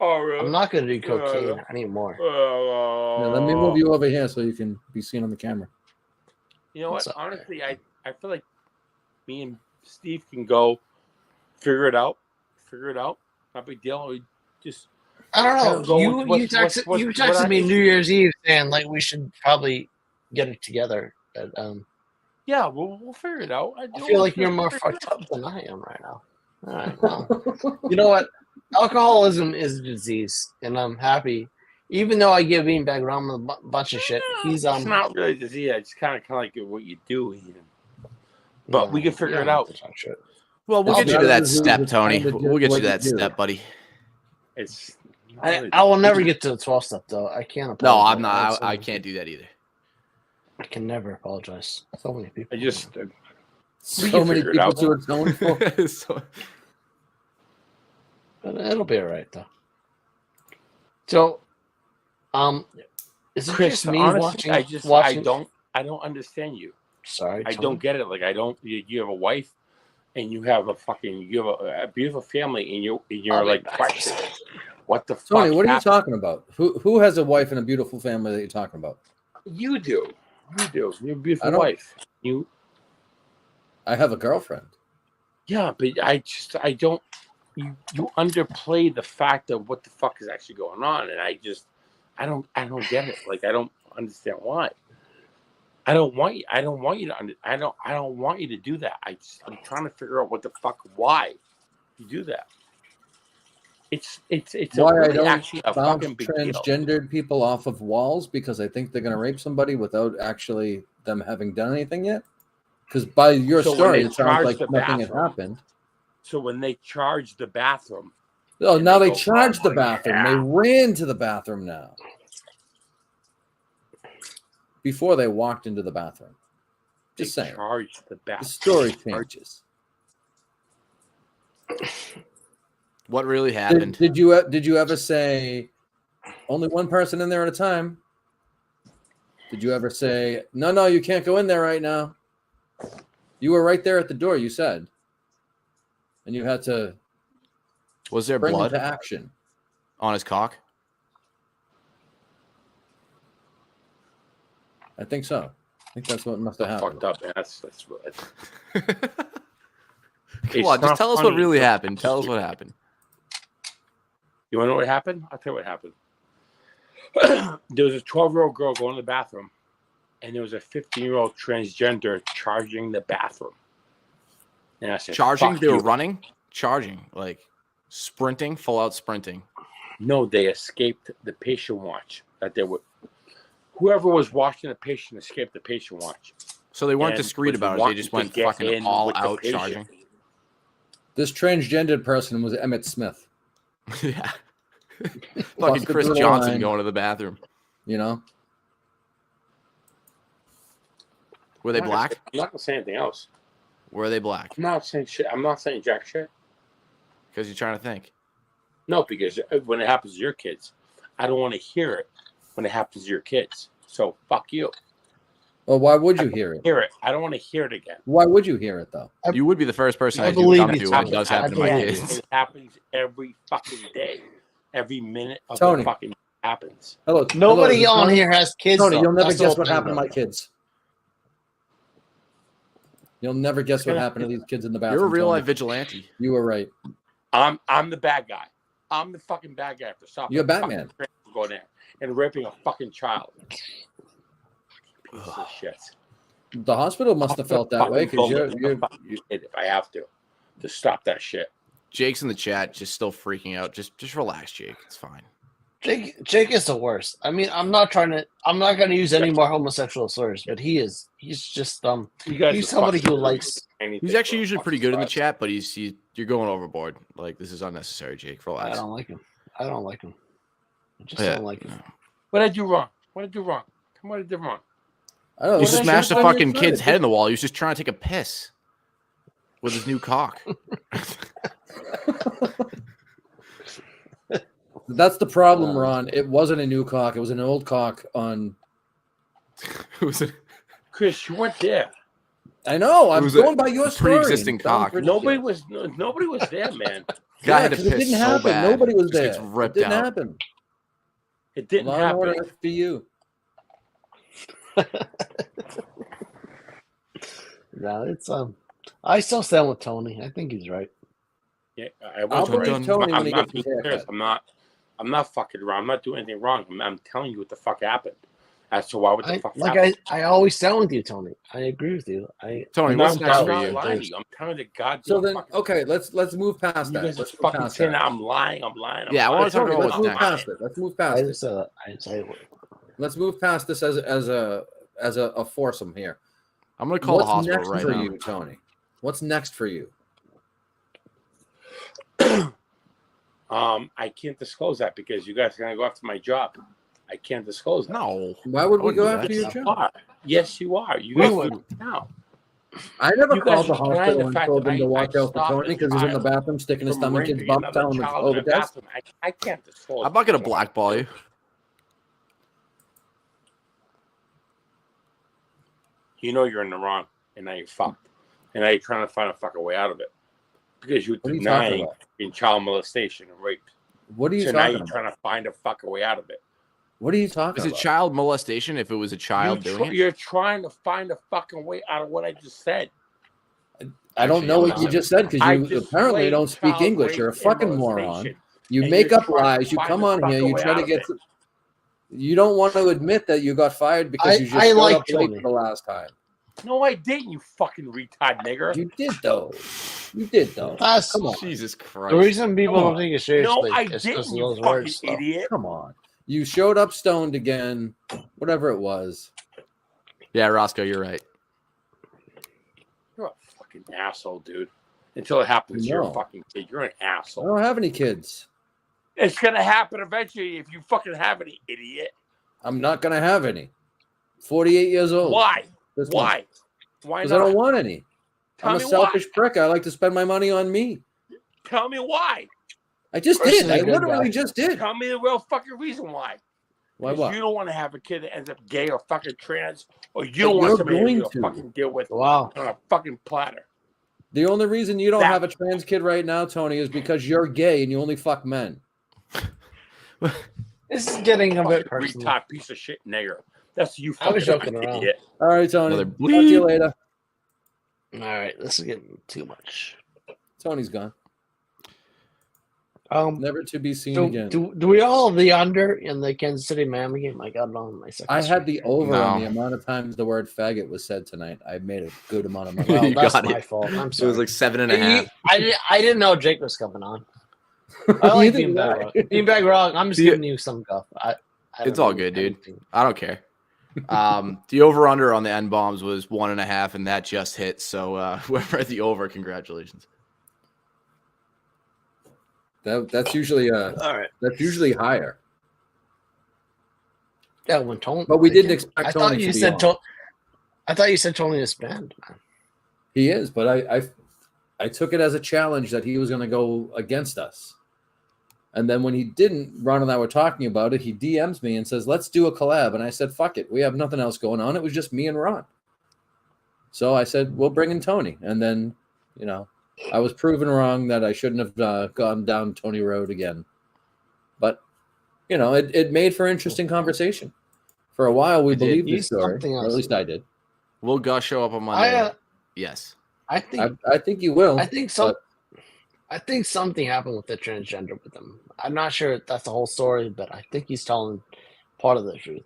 Oh, really? I'm not gonna do cocaine anymore. Yeah, let me move you over here so you can be seen on the camera. You know what? What's up? Honestly, I feel like Me and Steve can go figure it out. Not a big deal. We just I don't know. You What's- texted me New Year's Eve saying like we should probably get it together. But yeah, we'll figure it out. I feel like you're more fucked up than I am right now. All right, well, you know what? Alcoholism is a disease, and I'm happy. Even though I give Beanbag Rum a bunch of shit, he's It's not really a disease. It's kind of like what you do, Ian. But we can figure it out. Well, we'll It's get you to not that a disease, step, it's Tony. kind of We'll get you what to that you do. step, buddy. It's. I will never get to the 12 step though. I can't. No, apologize. I'm not. I can't do that either. I can never apologize. So many people. I just. So many people to atone for. But it'll be all right though. So, is it Chris, just me honestly, watching? I don't understand you. Sorry, I Tony. don't get it. Like I don't. You have a wife, and you have a beautiful family, and you're like questioning what the fuck. Tony, what are you happened? talking about? Who has a wife and a beautiful family that you're talking about? You do. You do. You're a I beautiful don't- wife. I have a girlfriend. Yeah, but I don't. You underplay the fact of what the fuck is actually going on, and I don't get it. Like I don't understand why. I don't want you to. I don't want you to do that. I'm trying to figure out what the fuck why you do that. It's Why really I don't actually a bounce fucking big deal. transgendered people off of walls because I think they're going to rape somebody without actually them having done anything yet. Because by your So when story, they it sounds charge like the nothing had bathroom, happened. So when they charge the bathroom, Oh, and now they go, charge the "Oh, bathroom. yeah." They ran to the bathroom now. Before they walked into the bathroom. Just They saying. charge the The bathroom. story changes. What really happened? Did you ever say only one person in there at a time? Did you ever say no, you can't go in there right now? You were right there at the door, you said. And you had to Was there bring blood into action. on his cock? I think so. I think that's what must have happened. Fucked up, man. That's what. Come on, just tell us what really happened. Tell us what happened. You want to know what happened? I'll tell you what happened. There was a 12-year-old girl going to the bathroom, and there was a 15-year-old transgender charging the bathroom. And I said, Charging? "Fuck They were you." running? Charging. Like sprinting, full out sprinting. No, they escaped the patient watch. That they were. Whoever was watching the patient escaped the patient watch. So they weren't And discreet was about it. They wanting just to went get fucking in all with the out patient. charging. This transgendered person was Emmett Smith. Yeah. Fucking Busted Chris through the Johnson line. going to the bathroom. You know? Were they I'm not gonna black? say- I'm not gonna say anything else. Were they black? I'm not saying shit. I'm not saying jack shit. Because you're trying to think. No, because when it happens to your kids, I don't want to hear it when it happens to your kids. So fuck you. Well, why would you hear it? Hear it. I don't want to hear it again. Why would you hear it though? You would be the first person I I do believe come you, to when it Tony. does happen to my believe you. kids. It happens every fucking day. Every minute of Tony. the fucking happens. Hello. Nobody hello, on Tony? here has kids. Tony, though. you'll never That's the guess whole what thing, happened to though. my kids. You'll never guess what happened to these kids in the bathroom. You're a real Tony. life vigilante. You were right. I'm the bad guy. I'm the fucking bad guy for stopping. You're a Batman. fucking trans from going there and raping a fucking child. Piece of shit. The hospital must have felt that way because you're If I have to stop that shit. Jake's in the chat, just still freaking out. Just relax, Jake. It's fine. Jake is the worst. I mean, I'm not going to use any more homosexual slurs, but he's just You guys he's are somebody fucking who likes. anything He's actually but usually pretty fucking good in the surprise. chat, but you're going overboard. Like this is unnecessary, Jake. I Relax. don't like him. I just Yeah. don't like him. What did I do wrong? What did I do wrong? What did I do wrong? I don't know. You Well, smashed the that's why fucking you're kid's excited. head in the wall. He was just trying to take a piss with his new cock. That's the problem, Ron. It wasn't a new cock. It was an old cock on. Chris, you weren't there. I know. I'm was going a by your story. pre-existing cock. Nobody was there, man. Guy had to 'cause it piss didn't so happen. bad. Nobody was Just there. gets It ripped didn't out. happen. It didn't Law and happen. Order FBU. No, it's I still stand with Tony. I think he's right. Yeah, I'll believe Tony when he gets his haircut. I'm not fucking around. I'm not doing anything wrong. I'm telling you what the fuck happened. As to why what the fuck happened. I always stand with you, Tony. I agree with you. Tony, what's next for you? I'm telling you, God. So then, okay, let's move past that. You guys Let's are fucking saying I'm lying. Yeah, I want to talk about let's what's move next. past it. Let's move past it. say Let's move past this as a foursome here. I'm gonna call the What's hospital next right for now. you, Tony? What's next for you? I can't disclose that because you guys are gonna go after my job. I can't disclose that. No. Why would we go wouldn't after do your that. job? Yes, you are. You We guys would. now. I never You guys called the are trying hospital the and fact told that them to I watch out for stopped Tony the because he's in the child bathroom sticking his from thumb in kids' raping bum, another telling them to child in a overdose. bathroom. I can't disclose. I'm not gonna that. blackball you. You know you're in the wrong, and now you're fucked. And now you're trying to find a fucking way out of it because you're What are you talking denying about? in child molestation and rape. What are you So now talking you're about? trying to find a fucking way out of it. What are you talking Is it about? child molestation if it was a child doing it? You're trying to find a fucking way out of what I just said. I don't know what you just said because I you just apparently played don't speak child English. rape You're a and fucking moron. molestation, You and make you're up trying to lies. You find come a on here. fucking You way try out to of get. it. You don't want to admit that you got fired because you just I showed like up late Tony. for the last time. No, I didn't, you fucking retard nigger. You did though. You did though. That's Come on. Jesus the Christ. reason people Come don't on. take it seriously. No, I is because didn't, of you those fucking words. though. idiot. Come on. You showed up stoned again. Whatever it was. Yeah, Roscoe, you're right. You're a fucking asshole, dude. Until it happens to your No. fucking kid. You're an I asshole. don't have any kids. It's gonna happen eventually if you fucking have any, idiot. I'm not gonna have any. 48 years old. Why? This Why? Why Because I not? don't want any. Tell I'm a me selfish why. prick. I like to spend my money on me. Tell me why. I just Personally, did. I good literally guy. just did. Tell me the real fucking reason why. Why 'Cause what? you don't want to have a kid that ends up gay or fucking trans, or you But don't want you're somebody going to to. fucking deal with Wow. on a fucking platter. The only reason you don't That- have a trans kid right now, Tony, is because you're gay and you only fuck men. This is getting a bit Fucking personal. retard piece of shit nigger. That's you I was fucking joking around. idiot. All right, Tony. Another Talk to you bleep. later. All right, this is getting too much. Tony's gone. Never to be seen do, again. do we all have the under in the Kansas City Miami game? I got it on my second. I had the over No. on the amount of times the word faggot was said tonight. I made a good amount of money. Well, You that's got my it. fault. I'm It sorry. was like 7.5. I didn't know Jake was coming on. I like Neither did Beanbag I. Rock. Beanbag Rock. I'm just See, giving you some guff. I It's don't all know good, dude. anything. I don't care. The over under on the N bombs was 1.5, and that just hit. So whoever had the over, congratulations. That's usually All right. that's usually higher. Yeah, when Tony. But we didn't expect I Tony thought to you be said on. Tony. I thought you said Tony is banned. Man. He is, but I took it as a challenge that he was going to go against us. And then when he didn't, Ron and I were talking about it. He DMs me and says, "Let's do a collab." And I said, "Fuck it. We have nothing else going on. It was just me and Ron." So I said, "We'll bring in Tony." And then, I was proven wrong that I shouldn't have gone down Tony Road again. But, it made for interesting conversation. For a while, we It did. believed the He's story. something Or else. at least I did. Will Gus show up on Monday? Yes. I think. I think you will. I think so. but- I think something happened with the transgender with him. I'm not sure if that's the whole story, but I think he's telling part of the truth.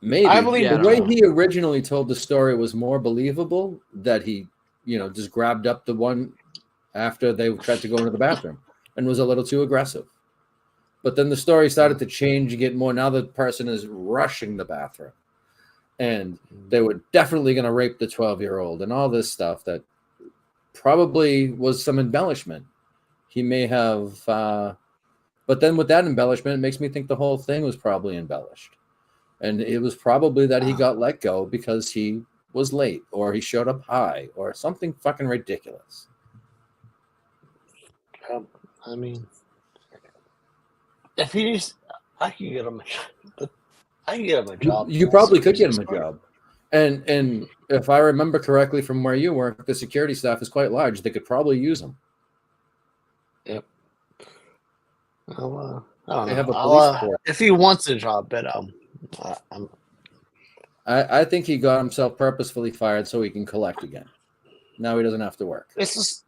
Maybe. I believe the it. way he originally told the story was more believable, that he, just grabbed up the one after they tried to go into the bathroom and was a little too aggressive. But then the story started to change and get more. Now the person is rushing the bathroom and they were definitely going to rape the 12-year-old and all this stuff that probably was some embellishment. He may have, but then with that embellishment, it makes me think the whole thing was probably embellished. And it was probably that he got let go because he was late or he showed up high or something fucking ridiculous. I mean, if he's, I can get him a job. You probably could get him a job. And if I remember correctly from where you work, the security staff is quite large. They could probably use him. Yep. Well, I don't They know. have a police force. If he wants a job, but I think he got himself purposefully fired so he can collect again. Now he doesn't have to work. It's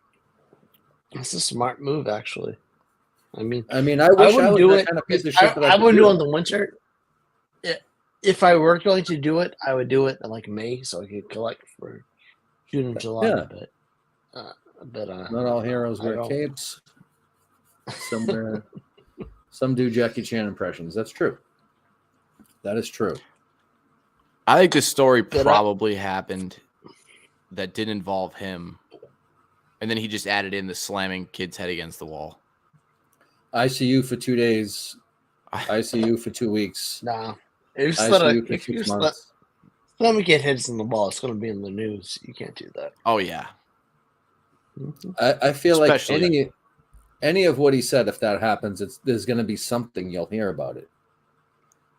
a smart move, actually. I wish I I wouldn't was do that it. kind of piece of I shit that I could wouldn't do do it in the winter. If I were going to do it, I would do it in like May, so I could collect for June and July. Yeah. But Not all heroes I wear don't. capes. Some do Jackie Chan impressions. That's true. That is true. I think this story But probably happened that didn't involve him, and then he just added in the slamming kid's head against the wall. ICU for 2 days. ICU for 2 weeks. Nah. If you let me get hits in the ball, it's going to be in the news. You can't do that. Oh yeah. I feel Especially- like any of what he said, if that happens, there's going to be something you'll hear about it.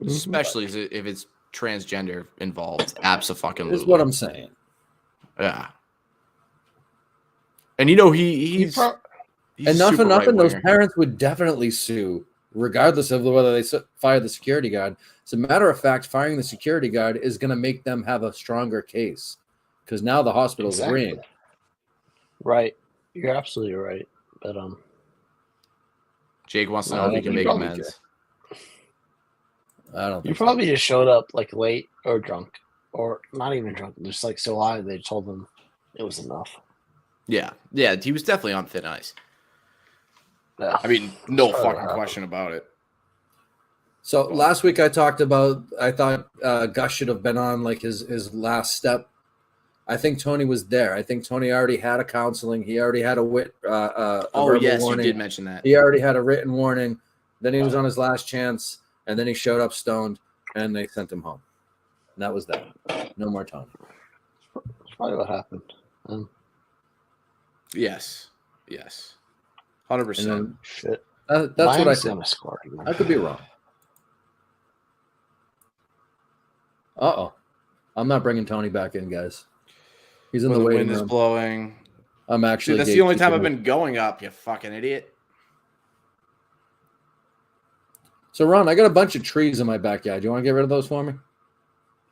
Especially if it's transgender involved. Abso-fucking-lutely. Is what I'm saying. Yeah. And he's And not for super nothing, those right-winger. parents would definitely sue, regardless of whether they fire the security guard. As a matter of fact, firing the security guard is going to make them have a stronger case because now the hospital's Exactly. agreeing. Right. You're absolutely right. But Jake wants to No, know if he you can make probably amends. I don't. you Think so. probably just showed up like late or drunk, or not even drunk, just like so high they told them it was enough. Yeah. Yeah, he was definitely on thin ice. Yeah. I mean, no Sure. fucking question about it. So last week I talked about I thought Gus should have been on like his last step. I think Tony was there. I think Tony already had a counseling. He already had a verbal Yes, warning. you did mention that. He already had a written warning. Then he was on his last chance, and then he showed up stoned, and they sent him home. And that was that. No more Tony. That's probably what happened. Yes. 100%. And then Shit. that's what I Miami's think. gonna score again. I could be wrong. I'm not bringing Tony back in, guys. He's in When the the waiting wind is room. blowing. I'm actually. Dude, that's the only time I've gatekeeping. been going up, you fucking idiot. So, Ron, I got a bunch of trees in my backyard. Do you want to get rid of those for me?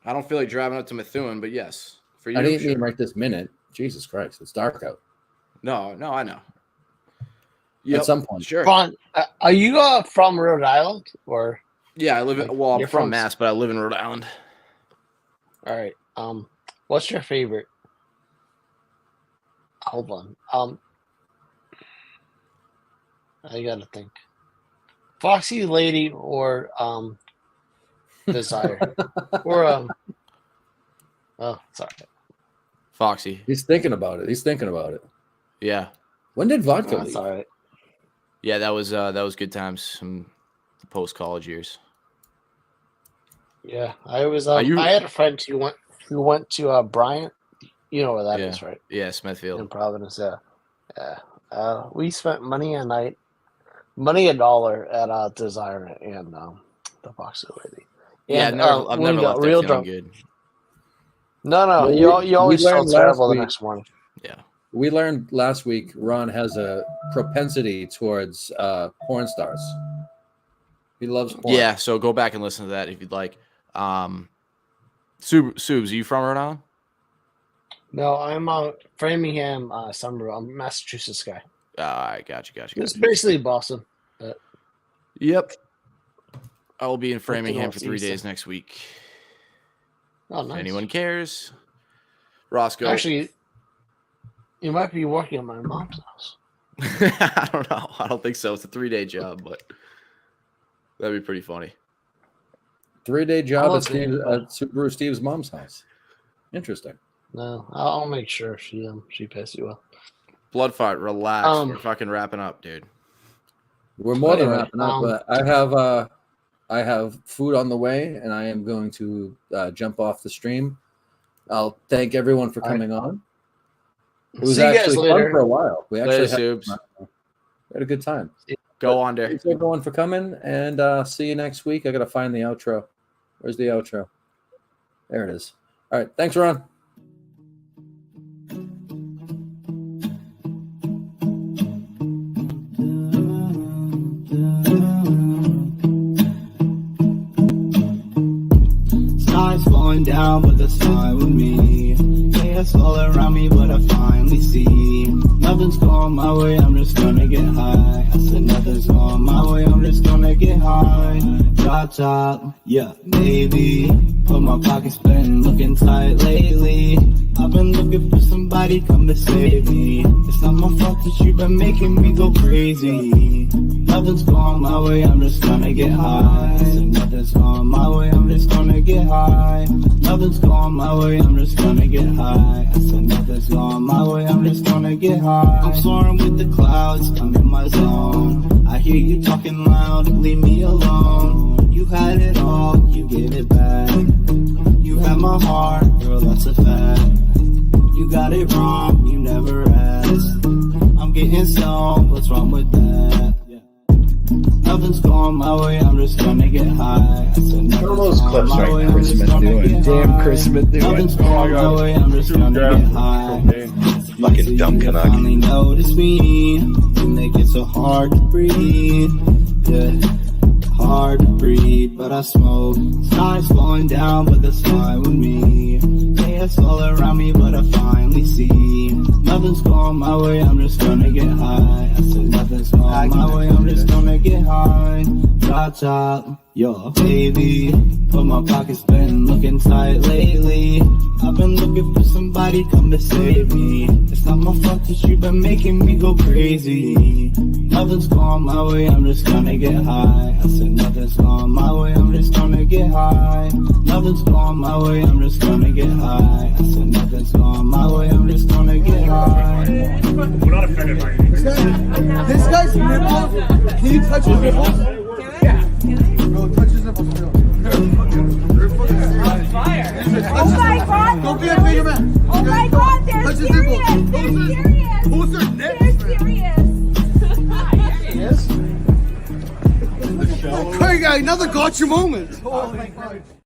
I don't feel like driving up to Methuen, but yes. For you, I didn't sure. mean right this minute. Jesus Christ, it's dark out. No, I know. At some point. Sure. Ron, are you from Rhode Island or? Yeah, I live in, well, I'm You're from from- Mass, but I live in Rhode Island. All right. What's your favorite? Hold on. I gotta think. Foxy Lady or Desire or oh, sorry. Foxy. He's thinking about it. Yeah. When did vodka That's leave? all right. Yeah, that was good times in the post college years. Yeah, I was. Are you- I had a friend who went to Bryant. You know where that is, Yeah. right? Yeah, Smithfield. In Providence, yeah. We spent money a $1 at Desire and the Foxy Lady. Yeah, And, I've when never we got left real there feeling drunk. good. No, Well, you we always felt learned last terrible the week- next morning. Yeah. We learned last week Ron has a propensity towards porn stars. He loves porn. Yeah, so go back and listen to that if you'd like. Subs, are you from Rhode Island? No, I'm Framingham, Somerville. I'm a Massachusetts guy. I got you. It's basically Boston. But Yep. I will be in Framingham for 3 northeast. days next week. Oh, If nice. anyone cares. Roscoe. Actually, you might be working at my mom's house. I don't know. I don't think so. It's a 3-day job, but that'd be pretty funny. 3-day job love at being Subaru Steve's mom's house. Interesting. No, I'll make sure she pays you well. Bloodfight, relax. Um, We're fucking wrapping up, dude. We're more than Anyway, wrapping up, but I have food on the way, and I am going to jump off the stream. I'll thank everyone for coming on. It was See you guys actually fun later. for a while. We actually Later, had a good time. Go on there. Thanks everyone for coming, and see you next week. I gotta find the outro. Where's the outro? There it is. All right, thanks, Ron. Sky's falling down, but the sun with me. Chaos all around me, but I find finally see nothing's going my way, I'm just gonna get high. I said nothing's going my way, I'm just gonna get high. Drop top, yeah, maybe. But my pocket's been looking tight lately. I've been looking for somebody come to save me. It's not my fault that you've been making me go crazy. Nothing's going my way, I'm just gonna get high. I said nothing's going my way, I'm just gonna get high. Nothing's going my way, I'm just gonna get high. I said nothing's going my way, I'm just gonna get high. I'm soaring with the clouds, I'm in my zone. I hear you talking loud, leave me alone. You had it all, you gave it back. You had my heart, girl, that's a fact. You got it wrong, you never asked. I'm getting stoned, what's wrong with that? Nothing's going my way, I'm just gonna get high. I said nothing's going my way, I'm just gonna get high. Damn, Chris Smith doing Nothing's going my way, I'm just gonna get high. Fucking dumb You Canuck. finally notice me, you make it so hard to breathe. Yeah, hard to breathe, but I smoke. Sky's slowing down, but that's fine with me. Chaos all around me, but I finally see nothing's going my way, I'm just gonna get high. I said nothing's going my way, I'm just gonna get high. Drop top, yo, baby. But my pocket's been looking tight lately. I've been looking for somebody come to save me. It's not my fault that you've been making me go crazy. Nothing's going my way, I'm just gonna get high. I said nothing's going my way, I'm just gonna get high. Nothing's going my way, I'm just gonna get high. I said nothing's going my way, I'm just gonna get high. We're not offended by anything. This guy's nipple. Can you touch his nipples? Yeah. Bro, touch his nipples. Oh my God! Don't be a bigger man. Oh my God! They're Touch his serious. nipples. They're serious. Who's their nips? They're serious. Yes. Hey, guy, another gotcha moment. Holy fuck.